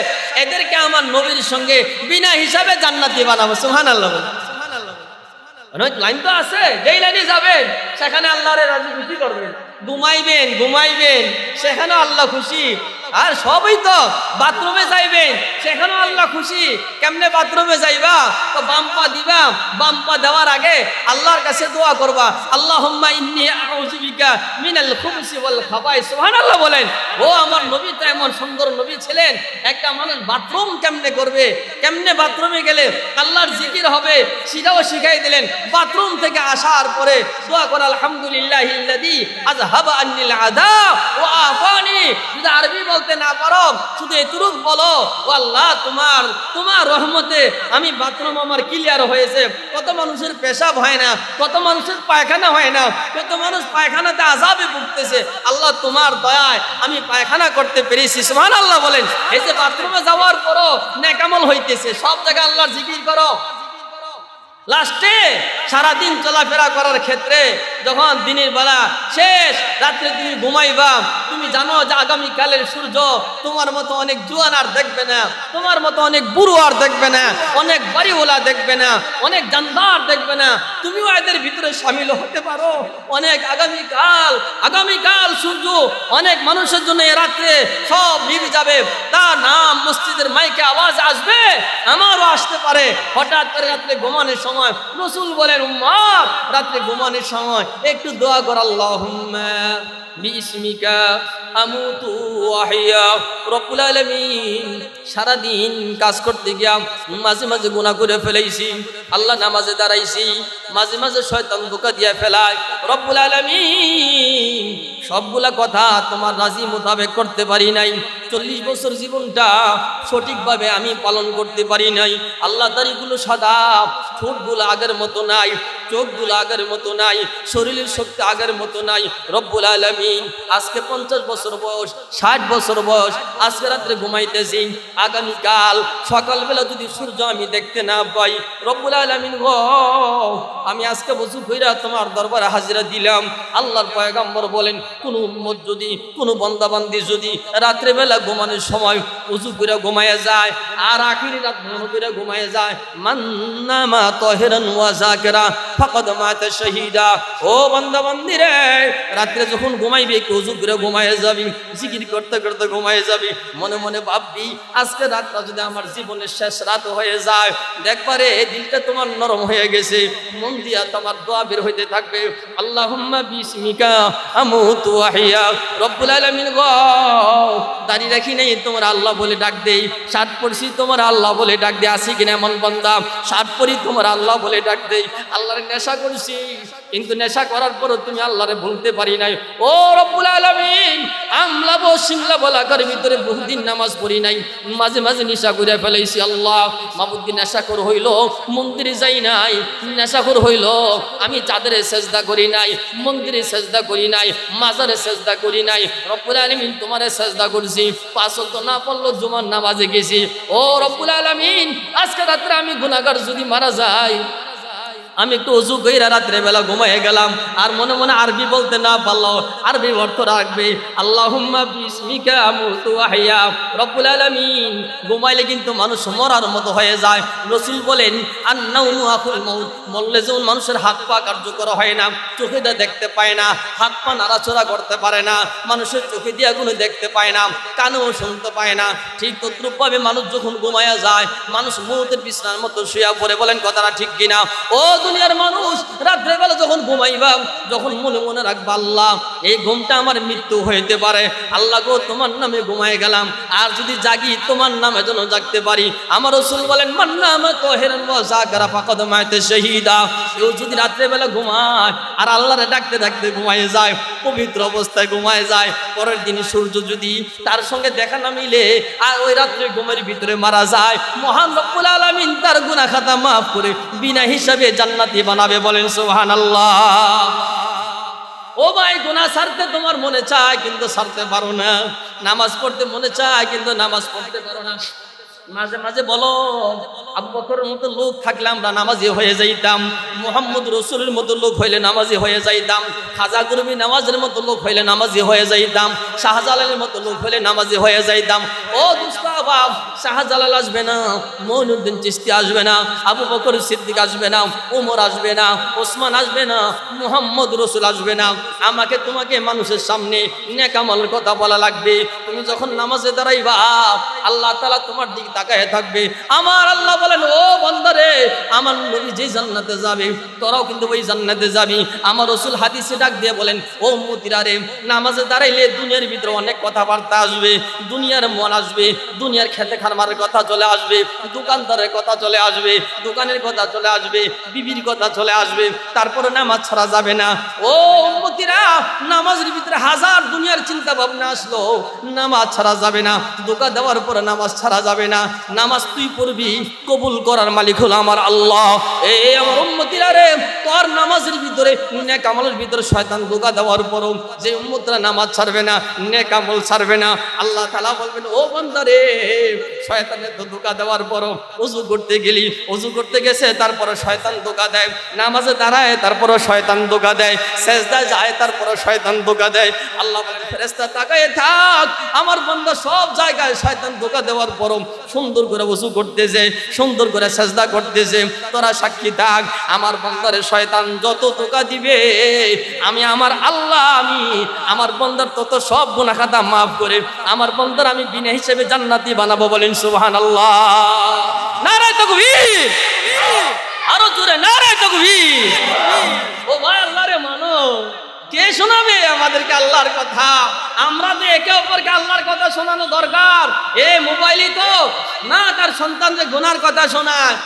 এদেরকে আমার নবীর সঙ্গে বিনা হিসাবে জান্নাতি বানাবো। সুবহানাল্লাহ। অনেক লাইন তো আছে, যেই লাইনে যাবেন সেখানে আল্লাহরে রাজি খুশি করবেন। ঘুমাইবেন সেখানেও আল্লাহ খুশি। আর সবই তো বাথরুমে যাইবেন সেখানেও আল্লাহ খুশি। কেমনে বাথরুমে যাইবা? তো বাম্পা দিবা, বাম্পা দেওয়ার আগে আল্লাহর কাছে দোয়া করবা, আল্লাহুম্মা ইন্নী আউযু বিকা মিনাল খুবুসি ওয়াল খাবাইস। সুবহানাল্লাহ বলেন। ও আমার নবী তো এমন সুন্দর নবী ছিলেন। একটা মানুষ বাথরুম কেমনে করবে, কেমনে বাথরুমে গেলে আল্লাহর জিকির হবে সেটাও শিখাই দিলেন। বাথরুম থেকে আসার পরে দোয়া করা, আলহামদুলিল্লাহিল্লাযী আযহাবা আন্নিল আযা ওয়া আফানি। যদি আরবি বলতে না পারো শুধু এতটুকু বলো, ও আল্লাহ তোমার রহমতে আমি বাথরুম আমার ক্লিয়ার হয়েছে। কত মানুষের পেশাব হয় না, কত মানুষের পায়খানা হয় না, কত মানুষ পায়খানাতে আযাবে ভুগতেছে, আল্লাহ তোমার দয়ায় আমি পায়খানা করতে পেরেছি। সুবহানাল্লাহ বলেন। এই যে বাথরুমে যাওয়ার পরও নেকামল হইতেছে, সব জায়গায় আল্লাহর জিকির করো। লাস্টে সারাদিন চলাফেরা করার ক্ষেত্রে যখন দিনের বেলা শেষ, রাত্রে তুমি ঘুমাইবা, তুমি জানো যে আগামীকালের সূর্য তোমার মতো অনেক জুয়ান আর দেখবে না, তোমার মতো অনেক বুড়ো আর দেখবে না, অনেক বাড়িওয়ালা দেখবে না, অনেক জানদার দেখবে না, তুমিও এদের ভিতরে শামিল হতে পারো। অনেক আগামীকাল সূর্য অনেক মানুষের জন্য এ রাত্রে সব নিভে যাবে, তার নাম মসজিদের মাইকে আওয়াজ আসবে, আমারও আসতে পারে। হঠাৎ করে রাত্রে ঘুমানোর সময় রাসূল বলেন, উম্মত রাত্রে ঘুমানোর সময় একটু দোয়া কর, আল্লাহুম্মা বিইসমিকা আমুতু ওয়া আহইয়া। রব্বুল আলামিন সারাদিন কাজ করতে গিয়া মাঝে মাঝে গুনাহ করে ফেলেছি, আল্লাহ নামাজে দাঁড়াইছি, মাঝে মাঝে শয়তান ধোঁকা দিয়ে ফেলায়। রব্বুল আলামিন সবগুলা কথা তোমার রাজি মোতাবেক করতে পারি নাই। 40 বছর জীবনটা সঠিকভাবে আমি পালন করতে পারি নাই। আল্লাহ দাড়িগুলো সাদা, ঠোঁটগুলো আগের মতো নাই, চোখগুলো আগের মতো নাই, শরীরের শক্তি আগের মতো নাই। রব্বুল আলামিন আজকে 50 বছর বয়স, 60 বছর বয়স, আজকে রাত্রে ঘুমাইতেছি, আগামীকাল সকালবেলা যদি সূর্য আমি দেখতে না পাই, রব্বুল আলামিন গো আমি আজকে ওযু কইরা তোমার দরবারে হাজিরা দিলাম। আল্লাহর পয়গম্বর বলেন, কোন উম্মত যদি, কোন বান্দাবান্দি যদি রাত্রে বেলা ঘুমানোর সময় ওযু করে ঘুমায়া যায় আর আখিরি রাত মনে করে ঘুমায়া যায়, মান্নামা তাহিরান ওয়া যাকিরা ফাকাদ মাতা শাহীদা। ও বান্দাবান্দি রে, রাত্রে যখন ঘুমাইবি একটু ওযু করে ঘুমায়া যাবি, জিকির করতে করতে ঘুমায়া যাবি, মনে মনে ভাববি আজকে রাতটা যদি আমার জীবনের শেষ রাত হয়ে যায়, দেখবারে এই দিলটা তোমার নরম হয়ে গেছে, মন দিয়া তোমার দোয়া বের হইতে থাকবে, আল্লাহুম্মা বিসমিকা আমুতু ওয়া আহইয়া। রব্বুল আলামিন গো দাড়ি রাখি নাই তোমার আল্লাহ বলে ডাক দেই, শার্ট পরছি তোমার আল্লাহ বলে ডাক দেই, আসি কিনা এমন বান্দা শার্ট পরি তোমার আল্লাহ বলে ডাক দেই, আল্লাহর নেশা করছি কিন্তু নেশা করার পরও তুমি আল্লাহরে ভুলতে পারি নাই। ও রব্বুল আলামিন আমলাবো সিমলা বলাকার ভিতরে বহুদিন নামাজ পড়ি নাই, মাঝে মাঝে নেশা করে ফেলাইছি, আল্লাহ মাবুদ্দিন নেশাখোর হইল, মন্দিরে যাই নাই, নেশাখোর হইল, আমি চাঁদের সেজদা করি নাই, মন্দিরে সেজদা করি নাই, মাজারে সেজদা করি নাই, রব্বুল আলামিন তোমারে সেজদা করছি, 5 ওয়াক্ত না পড়লো জুমার নামাজে গেছি। ও রব্বুল আলামিন আজকে রাত্রে আমি গুনাহগার যদি মারা যাই, আমি একটু ওযু কইরা রাত্রে বেলা ঘুমায়ে গেলাম, আর মনে মনে আরবি বলতে না পারলো আরবি অর্থ রাখবে, আল্লাহুম্মা বিসমিকা আমুতু ওয়া আহইয়া। রব্বুল আলামিন ঘুমাইলে কিন্তু মানুষ মরার মতো হয়ে যায়। রাসূল বলেন, আন-নাউমু আখুল মাউত, মরলে যেমন মানুষের হাত পা কার্যকর হয় না, চোখে দিয়ে দেখতে পায় না, হাত পা নাড়াচড়া করতে পারে না, মানুষের চোখে দিয়ে কোনো দেখতে পায় না, কানেও শুনতে পায় না, ঠিক তদ্রূপভাবে মানুষ যখন ঘুমায়া যায় মানুষ মৌতের বিছানার মতো শুয়ে পড়ে। বলেন কথাটা ঠিক কিনা? ও দুনিয়ার মানুষ, রাত্রেবেলা যখন ঘুমাইবা, যখন মনে মনে রাখবা আল্লাহ এই ঘুমটা আমার মৃত্যু হইতে পারে, আল্লাহ গো তোমার নামে ঘুমাই গেলাম, আর যদি জাগি তোমার নামে যেন জাগতে পারি। আমার রাসূল বলেন মান নামা তাহিরান ওয়া যাকারা ফাকাদ মাতা শাহীদা। কেউ যদি রাত্রেবেলা ঘুমায় আর আল্লাহরে ডাকতে ডাকতে ঘুমায় যায়, পবিত্র অবস্থায় ঘুমায় যায়, পরের দিন সূর্য যদি তার সঙ্গে দেখা না মিলে আর ওই রাত্রে ঘুমের ভিতরে মারা যায়, মহান রব্বুল আলামিন তার গুনাহ খাতা মাফ করে বিনা হিসাবে জান্নাতি বানাবে। বলেন সুবহানাল্লাহ। ও ভাই, গুনাহ ছাড়তে তোমার মনে চায় কিন্তু ছাড়তে পারো না, নামাজ পড়তে মনে চায় কিন্তু নামাজ পড়তে পারো না। মাঝে মাঝে বলো আবু বকরের মতো লোক থাকলে আমরা নামাজি হয়ে যাইতাম, মুহাম্মদ রাসূলের মতো লোক হইলে নামাজি হয়ে যাইতাম, খাজা গরবি নামাজের মতো লোক হইলে নামাজি হয়ে যাইতাম, শাহজালালের মতো লোক হইলে নামাজি হয়ে যাইতাম। ও দুষ্টাবাব, শাহজালাল আসবে না, মঈনুদ্দিন চিশতি আসবে না, আবু বকর সিদ্দিক আসবে না, ওমর আসবে না, ওসমান আসবে না, মুহাম্মদ রাসূল আসবে না। আমাকে তোমাকে মানুষের সামনে নেক আমলের কথা বলা লাগবে। তুমি যখন নামাজে দাঁড়াইবা আল্লাহ তাআলা তোমার দিকে তাকায় থাকবে। আমার আল্লাহ বলেন ও বান্দারে, আমার নবী যে জান্নাতে যাবে তোরাও কিন্তু ওই জান্নাতে যাবি। আমার রাসূল হাদিসে ডাক দিয়ে বলেন ও উম্মতিরা রে, নামাজে দাঁড়াইলে দুনিয়ার ভিতরে অনেক কথাবার্তা আসবে, দুনিয়ার মন আসবে, দুনিয়ার খেতে খামারের কথা চলে আসবে, দোকানদারের কথা চলে আসবে, দোকানের কথা চলে আসবে, বিবির কথা চলে আসবে, তারপরে নামাজ ছাড়া যাবে না। ও উম্মতিরা, নামাজের ভিতরে হাজার দুনিয়ার চিন্তা ভাবনা আসলো, নামাজ ছাড়া যাবে না, দোকা দেওয়ার পরে নামাজ ছাড়া যাবে না। নামাজ তুই পড়বি, কবুল করার মালিক হলো আমার আল্লাহ। এই আমার উম্মতিরা রে, তোর নামাজের ভিতরে নেক আমলের ভিতরে শয়তান ধোঁকা দেওয়ার পরও যে উম্মতরা নামাজ ছাড়বে না, নেক আমল ছাড়বে না, আল্লাহ তাআলা বলবেন ও বান্দা রে, শয়তানের তো ধোঁকা দেওয়ার পরও ওযু করতে গেলি, ওযু করতে গেছে তারপরে শয়তান ধোঁকা দেয়, নামাজে দাঁড়ায় তারপরে শয়তান ধোঁকা দেয়, সেজদায় যায় তারপরে শয়তান ধোঁকা দেয়। আল্লাহ বলেন ফেরেশতা তাকায়ে থাক, আমার বান্দা সব জায়গায় শয়তান ধোঁকা দেওয়ার পরও সুন্দর করে ওযু করতেছে, সুন্দর করে সেজদা করতেছে, তোরা সাক্ষী থাক। আমার বান্দারে শয়তান যত ধোঁকা দিবে আমি আমার আল্লাহ, আমি আমার বান্দার তত সব গুনাহ খাতা মাফ করে আমার বান্দার আমি বিনা হিসেবে জান্নাতি বানাবো। বলেন সুবহানাল্লাহ। নারায়ে তাকবীর, আরো জোরে নারায়ে তাকবীর। ও ভাই, আল্লাহরে মানো, কে শোনাবে আমাদেরকে আল্লাহর কথা? আমরা তো একে অপরকে আল্লাহর কথা শোনানো দরকার। এই মোবাইলই তো না তার সন্তানকে গুনার কথা শোনায়,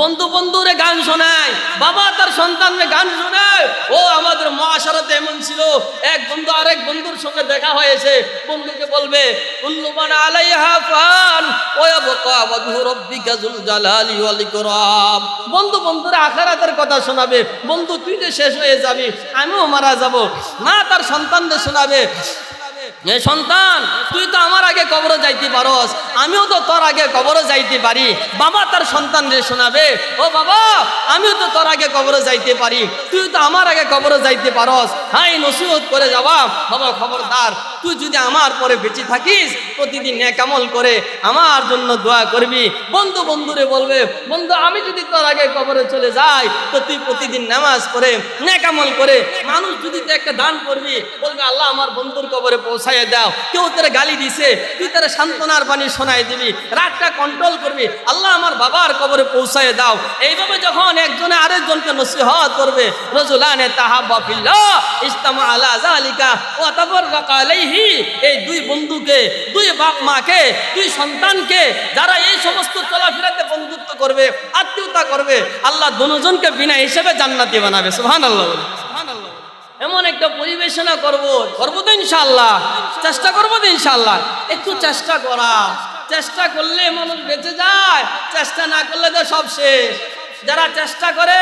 বন্ধু বন্ধুরে গান শোনায়, বাবা তার সন্তানকে গান শোনায়। ও আমাদের মুআশারাতে এমন ছিল, এক বন্ধু আরেক বন্ধুর সঙ্গে দেখা হয়েছে, বন্ধুকে বলবে কুল্লু মান আলাইহা ফান ওয়া ইয়াবকা ওয়াজহু রাব্বিকা যুল জালালি ওয়াল ইকরাম। বন্ধু বন্ধুরে আখিরাতের কথা শোনাবে, বন্ধু তুই যে শেষ হয়ে যাবি, আমিও মারা যাব। না তার সন্তানদের শোনাবে, এ সন্তান তুই তো আমার আগে কবরে যাইতে পারস, আমিও তো তোর আগে কবরে যাইতে পারি। বাবা তার সন্তানরে শোনাবে, ও বাবা আমিও তো তোর আগে কবরে যাইতে পারি, তুই তো আমার আগে কবরে যাইতে পারস। হ্যাঁ, নসিহত করে যাওয়া, বাবা খবরদার তুই যদি আমার পরে বেঁচে থাকিস প্রতিদিন নেক আমল করে আমার জন্য দোয়া করবি। বন্ধু বন্ধুরে বলবে, বন্ধু আমি যদি তোর আগে কবরে চলে যাই তো তুই প্রতিদিন নামাজ পড়ে নেক আমল করে মানুষ যদি তুই একটা দান করবি, বলবে আল্লাহ আমার বন্ধুর কবরে পৌঁছায় দাও। কেউ তোরে গালি দিছে, তুই তারা সান্ত্বনার বাণী শোনাই দিবি, রাগটা কন্ট্রোল করবি, আল্লাহ আমার বাবার কবরে পৌঁছায় দাও। এইভাবে যখন একজনে আরেকজনকে নসিহত করবে, রাজুলানে তাহাব্বা ফিল্লাহ ইজতামা আলা যালিকা ওয়া তাফাররাকা আলাইহি, এই দুই বন্ধুকে, দুই বাপ মাকে, দুই সন্তানকে যারা এই সমস্ত চলাফেরাতে বন্ধুত্ব করবে, আত্মীয়তা করবে, আল্লাহ দুজনকে বিনা হিসেবে জান্নাতি বানাবে। সুবহানাল্লাহ, সুবহানাল্লাহ। এমন একটা পরিবেশনা করবো তো ইনশাআল্লাহ, চেষ্টা করবো তো ইনশাআল্লাহ। একটু চেষ্টা করা, চেষ্টা করলে মানুষ বেঁচে যায়, চেষ্টা না করলে তো সব শেষ। যারা চেষ্টা করে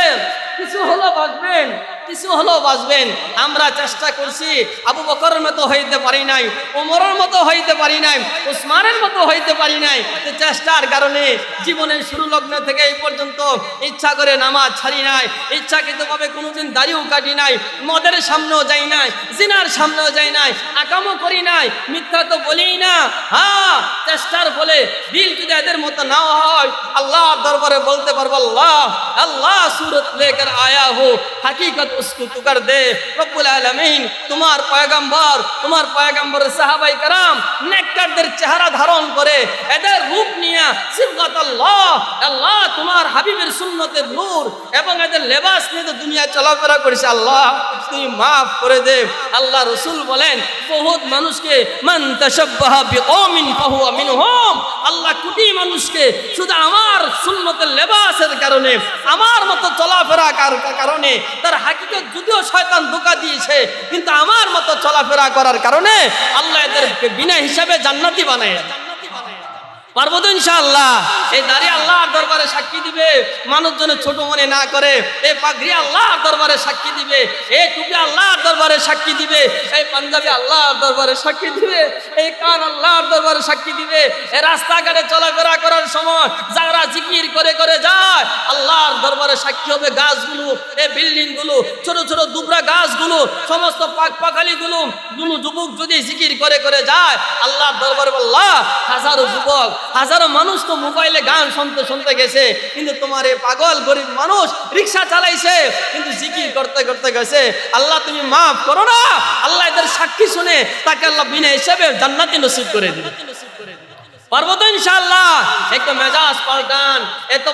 কিছু হলো বাঁচবেন, কিছু হলো বাঁচবেন। আমরা চেষ্টা করছি, আবু বকরের মতো হইতে পারি নাই, ওমরের মতো হইতে পারি নাই, উসমানের মতো হইতে পারি নাই। চেষ্টার কারণে জীবনের শুরু লগ্ন থেকে এই পর্যন্ত ইচ্ছা করে নামাজ ছাড়ি নাই, ইচ্ছাকৃতভাবে কোনোদিন দাড়িও কাটি নাই, মদের সামনেও যাই নাই, জিনার সামনেও যাই নাই, আকামও করি নাই, মিথ্যা তো বলি না। হ্যাঁ, চেষ্টার ফলে দিল যদি এদের মতো নাও হয়, আল্লাহর দরবারে বলতে পারবো আল্লাহ, আল্লাহ सूरत लेकर आया हो, हकीकत उसको तू कर दे। रब्बुल आलमीन তোমার পয়গম্বরের সাহাবায়ে کرام নেককারদের চেহারা ধারণ করে এদের রূপ নিয়ে সিবগাত আল্লাহ তোমার হাবিবের সুন্নতের নূর এবং এদের লেবাস নিয়ে দুনিয়া চলাফেরা করেছে। আল্লাহ তুমি মাফ করে দে। আল্লাহ রাসূল বলেন বহুত মানুষকে মান তাশাব্বাহা বিকওমিন ফাহুয়া মিনহুম, আল্লাহ কোটি মানুষকে শুধু আমার সুন্নতের লেবাসের কারণে আমার মতো চলাফেরা কারণে তার হাকিকত যদিও শয়তান ধোঁকা দিয়েছে কিন্তু আমার মতো চলাফেরা করার কারণে আল্লাহ এদেরকে বিনা হিসাবে জান্নাতি বানায়। পারবো তো ইনশাআল্লাহ? এই দাড়ি আল্লাহর দরবারে সাক্ষী দিবে, মানুষজনের ছোট মনে না করে। এই পাগড়ি আল্লাহর দরবারে সাক্ষী দিবে, এই টুপি আল্লাহর দরবারে সাক্ষী দিবে, এই পাঞ্জাবি আল্লাহর দরবারে সাক্ষী দিবে, এই কান আল্লাহর দরবারে সাক্ষী দিবে। এই রাস্তাঘাটে চলাফেরা করার সময় যারা জিকির করে করে যায় আল্লাহর দরবারে সাক্ষী হবে গাছগুলো, এই বিল্ডিংগুলো, ছোট ছোট দুবরা গাছগুলো, সমস্ত পাখালিগুলো যুবক যদি জিকির করে করে যায় আল্লাহর দরবারে আল্লাহ হাজারো যুবক হাজারো মানুষ তো মোবাইলে গান শুনতে শুনতে গেছে কিন্তু তোমার এই পাগল গরিব মানুষ রিক্সা চালাইছে কিন্তু জিকির করতে করতে গেছে। আল্লাহ তুমি মাফ করো না। আল্লাহ এদের সাক্ষী শুনে তাকে আল্লাহ বিনা হিসাবে জান্নাতি নসিব করে দিবে। পারবো তো ইনশাআল্লাহ? একটু মেজাজ পাল্টান। এত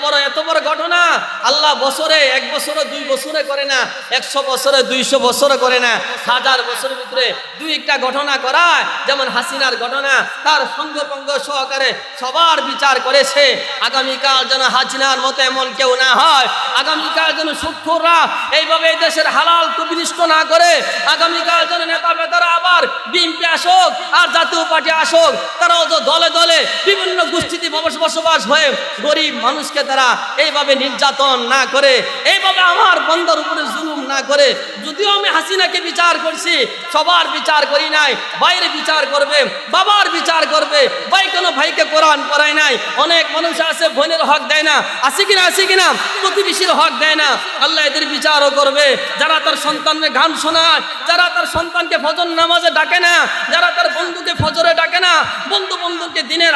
বড় ঘটনা আল্লাহ বছরে 1 বছরে 2 বছরে করে না, 100 বছরে 200 বছরে করে না, 1000 বছরের ভিতরে 2-1টা ঘটনা করায়। যেমন হাসিনার ঘটনা, তার সঙ্গপঙ্গ সহকারে সবার বিচার করেছে। আগামীকাল যেন হাসিনার মতো এমন কেউ না হয়। আগামীকাল যেন সুদখোররা এইভাবে এই দেশের হালাল তো বিনষ্ট না করে। আগামীকাল যেন নেতা বেতারা আবার বিএনপি আসুক আর জাতীয় পার্টি আসুক, তারাও তো দলে দলে বিভিন্ন গোষ্ঠীতে বসবাস হয়ে গরিব মানুষকে তারা এইভাবে নির্যাতন না করে, এইভাবে আমার বন্দার উপরে জুলুম না করে। যদিও আমি হাসিনাকে বিচার করছি, সবার বিচার করি নাই। ভাইয়ের বিচার করবে, বাবার বিচার করবে। ভাই কোনো ভাইকে কোরআন পড়ায় নাই। অনেক মানুষ আছে বোনের হক দেয় না, আছে কিনা প্রতিবেশীর হক দেয় না। আল্লাহ এদের বিচারও করবে। যারা তার সন্তানকে গান শোনায়, যারা তার সন্তানকে ফজর নামাজে ডাকে না, যারা তার বন্ধুকে ফজরে ডাকে না, বন্ধুকে দিনের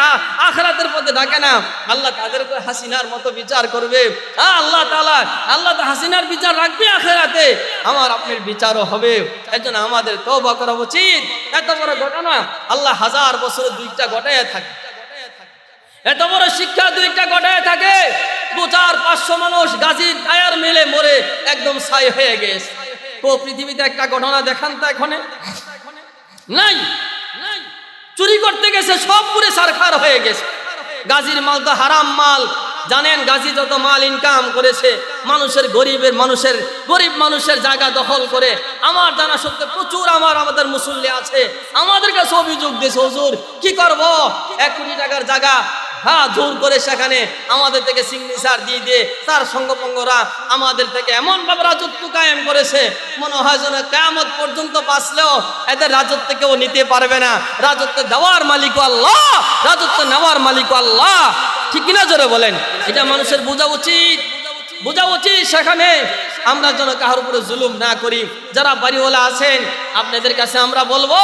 আখিরাতের পথে ডাকে না, আল্লাহ তাদের হাসিনার মতো বিচার করবে। আল্লাহ তাআলা তো হাসিনার বিচার রাখবে আখিরাতে, আমার আপনার বিচারও হবে। এজন্য আমাদের তওবা করা উচিত। এত বড় ঘটনা আল্লাহ 1000 বছরে 2টা ঘটায় থাকে। এত বড় শিক্ষা 2টা ঘটায় থাকে। 200-500 মানুষ গাজীর টায়ার মেলে মরে একদম ছাই হয়ে গেছে। তো পৃথিবীতে একটা ঘটনা দেখান তো এখনে নাই। চুরি করতে গেছে সব পুরে সারখার হয়ে গেছে। গাজীর মাল তো হারাম মাল। জানেন গাজী যত মাল ইনকাম করেছে গরিব মানুষের জায়গা দখল করে। আমার জানা সত্ত্বে প্রচুর আমাদের মুসল্লি আছে, আমাদের কাছে অভিযোগ দিয়েছে, হুজুর কি করব, 1 কোটি টাকার জায়গা জোর করে সেখানে আমাদের থেকে সিগনেচার দিয়ে তার সঙ্গপঙ্গরা আমাদের থেকে এমন ভাবে রাজত্ব কায়েম করেছে, মনে হয় যেন কিয়ামত পর্যন্ত বাঁচলেও এদের রাজত্ব কেউ নিতে পারবে না। রাজত্ব দেওয়ার মালিক আল্লাহ, রাজত্ব নেওয়ার মালিক আল্লাহ। ঠিক কিনা জোরে বলেন? এটা মানুষের বোঝা উচিত। সেখানে আমরা যেন কারোর উপরে জুলুম না করি। যারা বাড়িওয়ালা আছেন আপনাদের কাছে আমরা বলবো,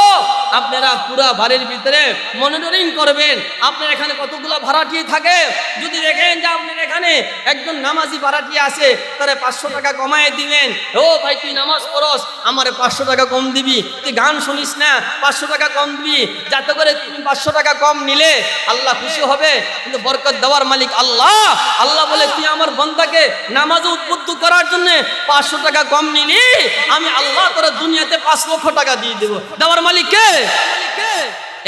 আপনারা পুরা বাড়ির ভিতরে মনিটরিং করবেন। আপনার এখানে কতগুলো ভাড়াটিয়া থাকে, যদি দেখেন যে আপনার এখানে একজন নামাজি ভাড়াটিয়া আছে, তারে 500 টাকা কমায় দিবেন। ও ভাই তুই নামাজ পড়স, আমারে 500 টাকা কম দিবি। তুই গান শুনিস না, 500 টাকা কম দিবি। যাতে করে তুমি 500 টাকা কম নিলে আল্লাহ খুশি হবে। কিন্তু বরকত দেওয়ার মালিক আল্লাহ। আল্লাহ বলে তুই আমার বান্দাকে নামাজে উদ্বুদ্ধ করার জন্য 500 টাকা কম নিলি, আমি আল্লাহ তোরা দুনিয়াতে 5 লক্ষ টাকা দিয়ে দেবো। দেওয়ার মালিক কে?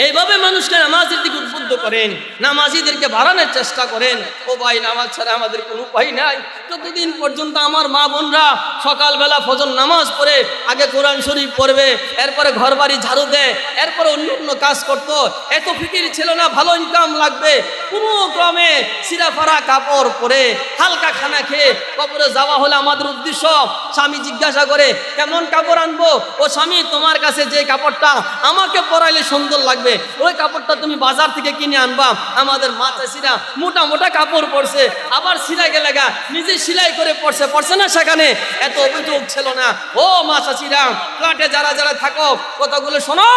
এইভাবে মানুষকে নামাজের দিকে উদ্বুদ্ধ করেন, নামাজিদেরকে বাড়ানোর চেষ্টা করেন। ও ভাই নামাজ ছাড়া আমাদের কোনো উপায় নাই। যতদিন পর্যন্ত আমার মা বোনরা সকালবেলা ফজর নামাজ পড়ে আগে কোরআন শরীফ পড়বে, এরপরে ঘর বাড়ি ঝাড়ু দেয়, এরপরে অন্য কাজ করতো, এত ফিকির ছিল না ভালো ইনকাম লাগবে। কোনো ক্রমে সিরাফারা কাপড় পরে হালকা খানা খেয়ে কবরে যাওয়া হলে আমাদের উদ্দেশ্য। স্বামী জিজ্ঞাসা করে কেমন কাপড় আনবো? ও স্বামী তোমার কাছে যে কাপড়টা আমাকে পরাইলে সুন্দর লাগবে হবে, ওই কাপড়টা তুমি বাজার থেকে কিনে আনবা। আমাদের মা চাষিরা মোটা মোটা কাপড় পরছে, আবার সিলাই গেলেগা নিজে সেলাই করে পরছে না, সেখানে এত অভিযোগ ছিল না। ও মা চাষিরা, ফ্ল্যাটে যারা যারা থাকো, কথাগুলো শোনো,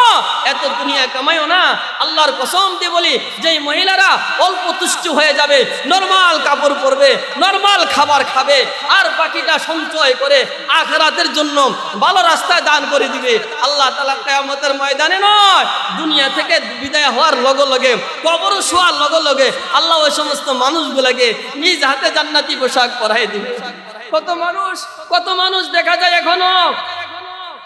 এত দুনিয়া কামাইও না। আল্লাহর কসম দিয়ে বলি, যেই মহিলারা অল্প তুষ্ট হয়ে যাবে, নরমাল কাপড় পরবে, নরমাল খাবার খাবে, আর বাকিটা সঞ্চয় করে আখিরাতের জন্য ভালো রাস্তায় দান করে দিবে, আল্লাহ তাআলা কিয়ামতের ময়দানে নয়, দুনিয়া থেকে বিদায় হওয়ার লগে লগে, কবর শোয়ার লগে লগে আল্লাহ ওই সমস্ত মানুষগুলোকে নিজ হাতে জান্নাতি পোশাক পরাই দিবে। কত মানুষ দেখা যায় এখনো।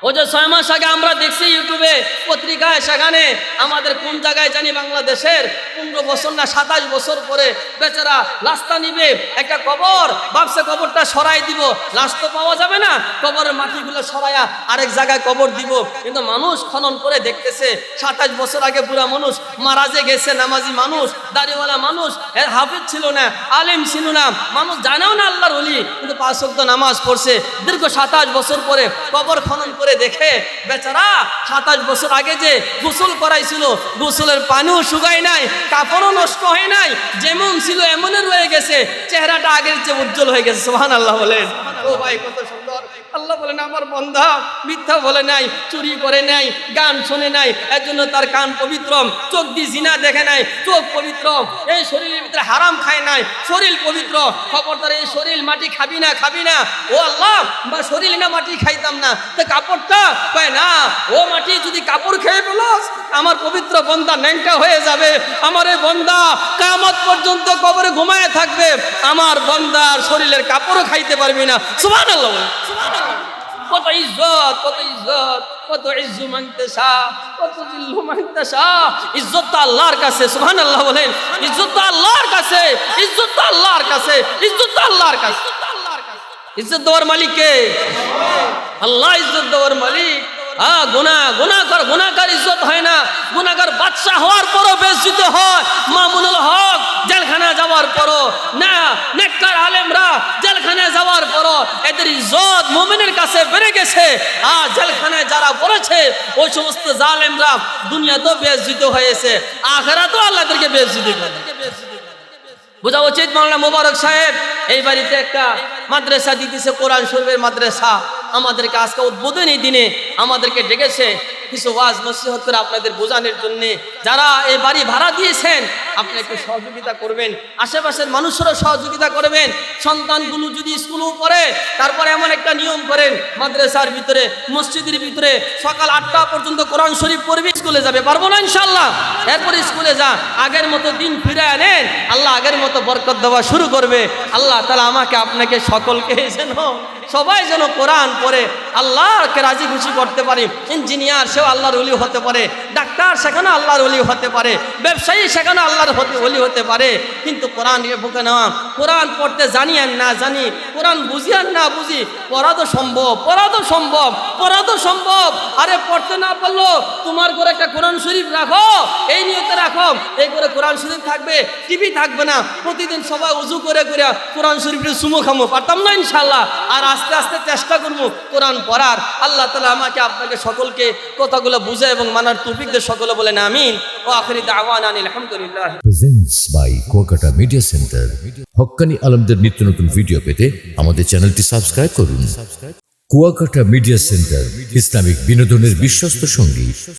ও যে 6 মাস আগে আমরা দেখছি ইউটিউবে পত্রিকায়, সেখানে আমাদের কোন জায়গায় জানি বাংলাদেশের 15 বছর না 27 বছর পরে বেচারা লাশটা নিবে, একটা কবর ভাবছে কবরটা সরাই দিব, লাশ তো পাওয়া যাবে না, কবরের মাটিগুলো সরাইয়া আরেক জায়গায় কবর দিব। কিন্তু মানুষ খনন করে দেখতেছে 27 বছর আগে পুরা মানুষ মারা যে গেছে, নামাজি মানুষ, দাড়িওয়ালা মানুষ, এর হাফিজ ছিল না, আলেম ছিল না, মানুষ জানেও না আল্লাহর ওলি, কিন্তু 5 ওয়াক্ত নামাজ পড়ছে। দীর্ঘ 27 বছর পরে কবর খনন করে দেখে বেচারা 27 বছর আগে যে গোসল করাইছিল, গোসলের পানিও শুকায় নাই, কাপড়ও নষ্ট হয় নাই, যেমন ছিল এমনই রয়ে গেছে, চেহারাটা আগের চেয়ে উজ্জ্বল হয়ে গেছে। সুবহানাল্লাহ বলেন। ও ভাই, কত সুন্দর। আল্লাহ বলেন, আমার বান্দা মিথ্যা বলে নাই, চুরি করে নাই, গান শুনে নাই, এর জন্য তার কান পবিত্র, চোখ দিয়ে জিনা দেখে নাই, চোখ পবিত্র, এই শরীরের ভিতরে হারাম খায় নাই, শরীর পবিত্র। খবরদার এই শরীর মাটি খাবি না। ও আল্লাহ, বা শরীর না মাটি খাইতাম না, তো কাপড়টা কয় না, ও মাটি যদি কাপড় খেয়ে ফেলাস, আমার পবিত্র বান্দা ন্যাংটা হয়ে যাবে, আমার এই বান্দা কিয়ামত পর্যন্ত কবরে ঘুমায় থাকবে, আমার বান্দার শরীরের কাপড়ও খাইতে পারবি না। সুবহানাল্লাহ। কত ইজ্জত, কত ইজ্জু মানতেসা, কত জিল্লু মানতেসা। ইজ্জত তো আল্লাহর কাছে। সুবহানাল্লাহ বলেন। ইজ্জত তো আল্লাহর কাছে, ইজ্জত তো আল্লাহর কাছে, ইজ্জত তো আল্লাহর কাছে। ইজ্জত দেওয়ার মালিক কে? আল্লাহ ইজ্জত দেওয়ার মালিক। গুনাহগার ইজ্জত হয় না, গুনাহগার বাদশা হওয়ার পরও বেইজ্জত হয়। মামুনুল হক জেলখানা যাওয়ার পরও না, নেককার আলেমরা জেলখানায় যাওয়ার পরও এদের ইজ্জত মুমিনের কাছে বেড়ে গেছে। আর জেলখানায় যারা পড়েছে ওই সমস্ত জালেমরা দুনিয়াতেও বেইজ্জত হয়েছে, আখিরাতেও আল্লাহ তাদেরকে বেইজ্জত করবে। বোঝা উচিত। মাওলানা মোবারক সাহেব এই বাড়িতে একটা মাদ্রাসা দিতেছে, কোরআন শরীফের মাদ্রাসা। আমাদেরকে আজকে উদ্বোধনী দিনে আমাদেরকে ডেকেছে কিছু ওয়াজ নসিহত করে আপনাদের বোঝানোর জন্য। যারা এই বাড়ি ভাড়া দিয়েছেন, আপনি একটু সহযোগিতা করবেন, আশেপাশের মানুষেরও সহযোগিতা করবেন। সন্তানগুলো যদি স্কুলেও পড়ে, তারপরে এমন একটা নিয়ম করেন, মাদ্রাসার ভিতরে মসজিদের ভিতরে সকাল 8টা পর্যন্ত কোরআন শরীফ পড়বি, স্কুলে যাবে। পারবো না ইনশাআল্লাহ? এরপরে স্কুলে যা, আগের মতো দিন ফিরে আনেন, আল্লাহ আগের মতো বরকত দেওয়া শুরু করবে। আল্লাহ তাআলা আমাকে আপনাকে সকলকে যেন সবাই যেন কোরআন পড়ে আল্লাহকে রাজি খুশি করতে পারে। ইঞ্জিনিয়ার সেও আল্লাহর ওলি হতে পারে, ডাক্তার সেখানে আল্লাহর ওলি হতে পারে, ব্যবসায়ী সেখানে আল্লাহর ওলি হতে পারে। কিন্তু কোরআন বুকে নেওয়া, কোরআন পড়তে জানি আর না জানি, কোরআন বুঝি আর না বুঝি, পড়া তো সম্ভব। আরে পড়তে না পারলো তোমার ঘরে একটা কোরআন শরীফ রাখো, এই নিয়তে রাখো, এই করে কোরআন শরীফ থাকবে, টিভি থাকবে না, প্রতিদিন সবাই উজু করে কোরআন শরীফের চুমো খামো। পারতাম না ইনশাআল্লাহ। আর আস্তে আস্তে চেষ্টা করবো কোরআন পড়ার। আল্লাহ তাআলা আমাকে আপনাকে সকলকে কথাগুলো বুঝে এবং মানার তৌফিক দিয়ে সকলে বলেন আমিন। ও আখিরি দাওয়ানা আলহামদুলিল্লাহ। Presents by Kuakata media centre. হক্কানি আলমদের নিত্য নতুন ভিডিও পেতে আমাদের চ্যানেলটি সাবস্ক্রাইব করুন। কুয়াকাটা মিডিয়া সেন্টার, ইসলামিক বিনোদনের বিশ্বস্ত সঙ্গী।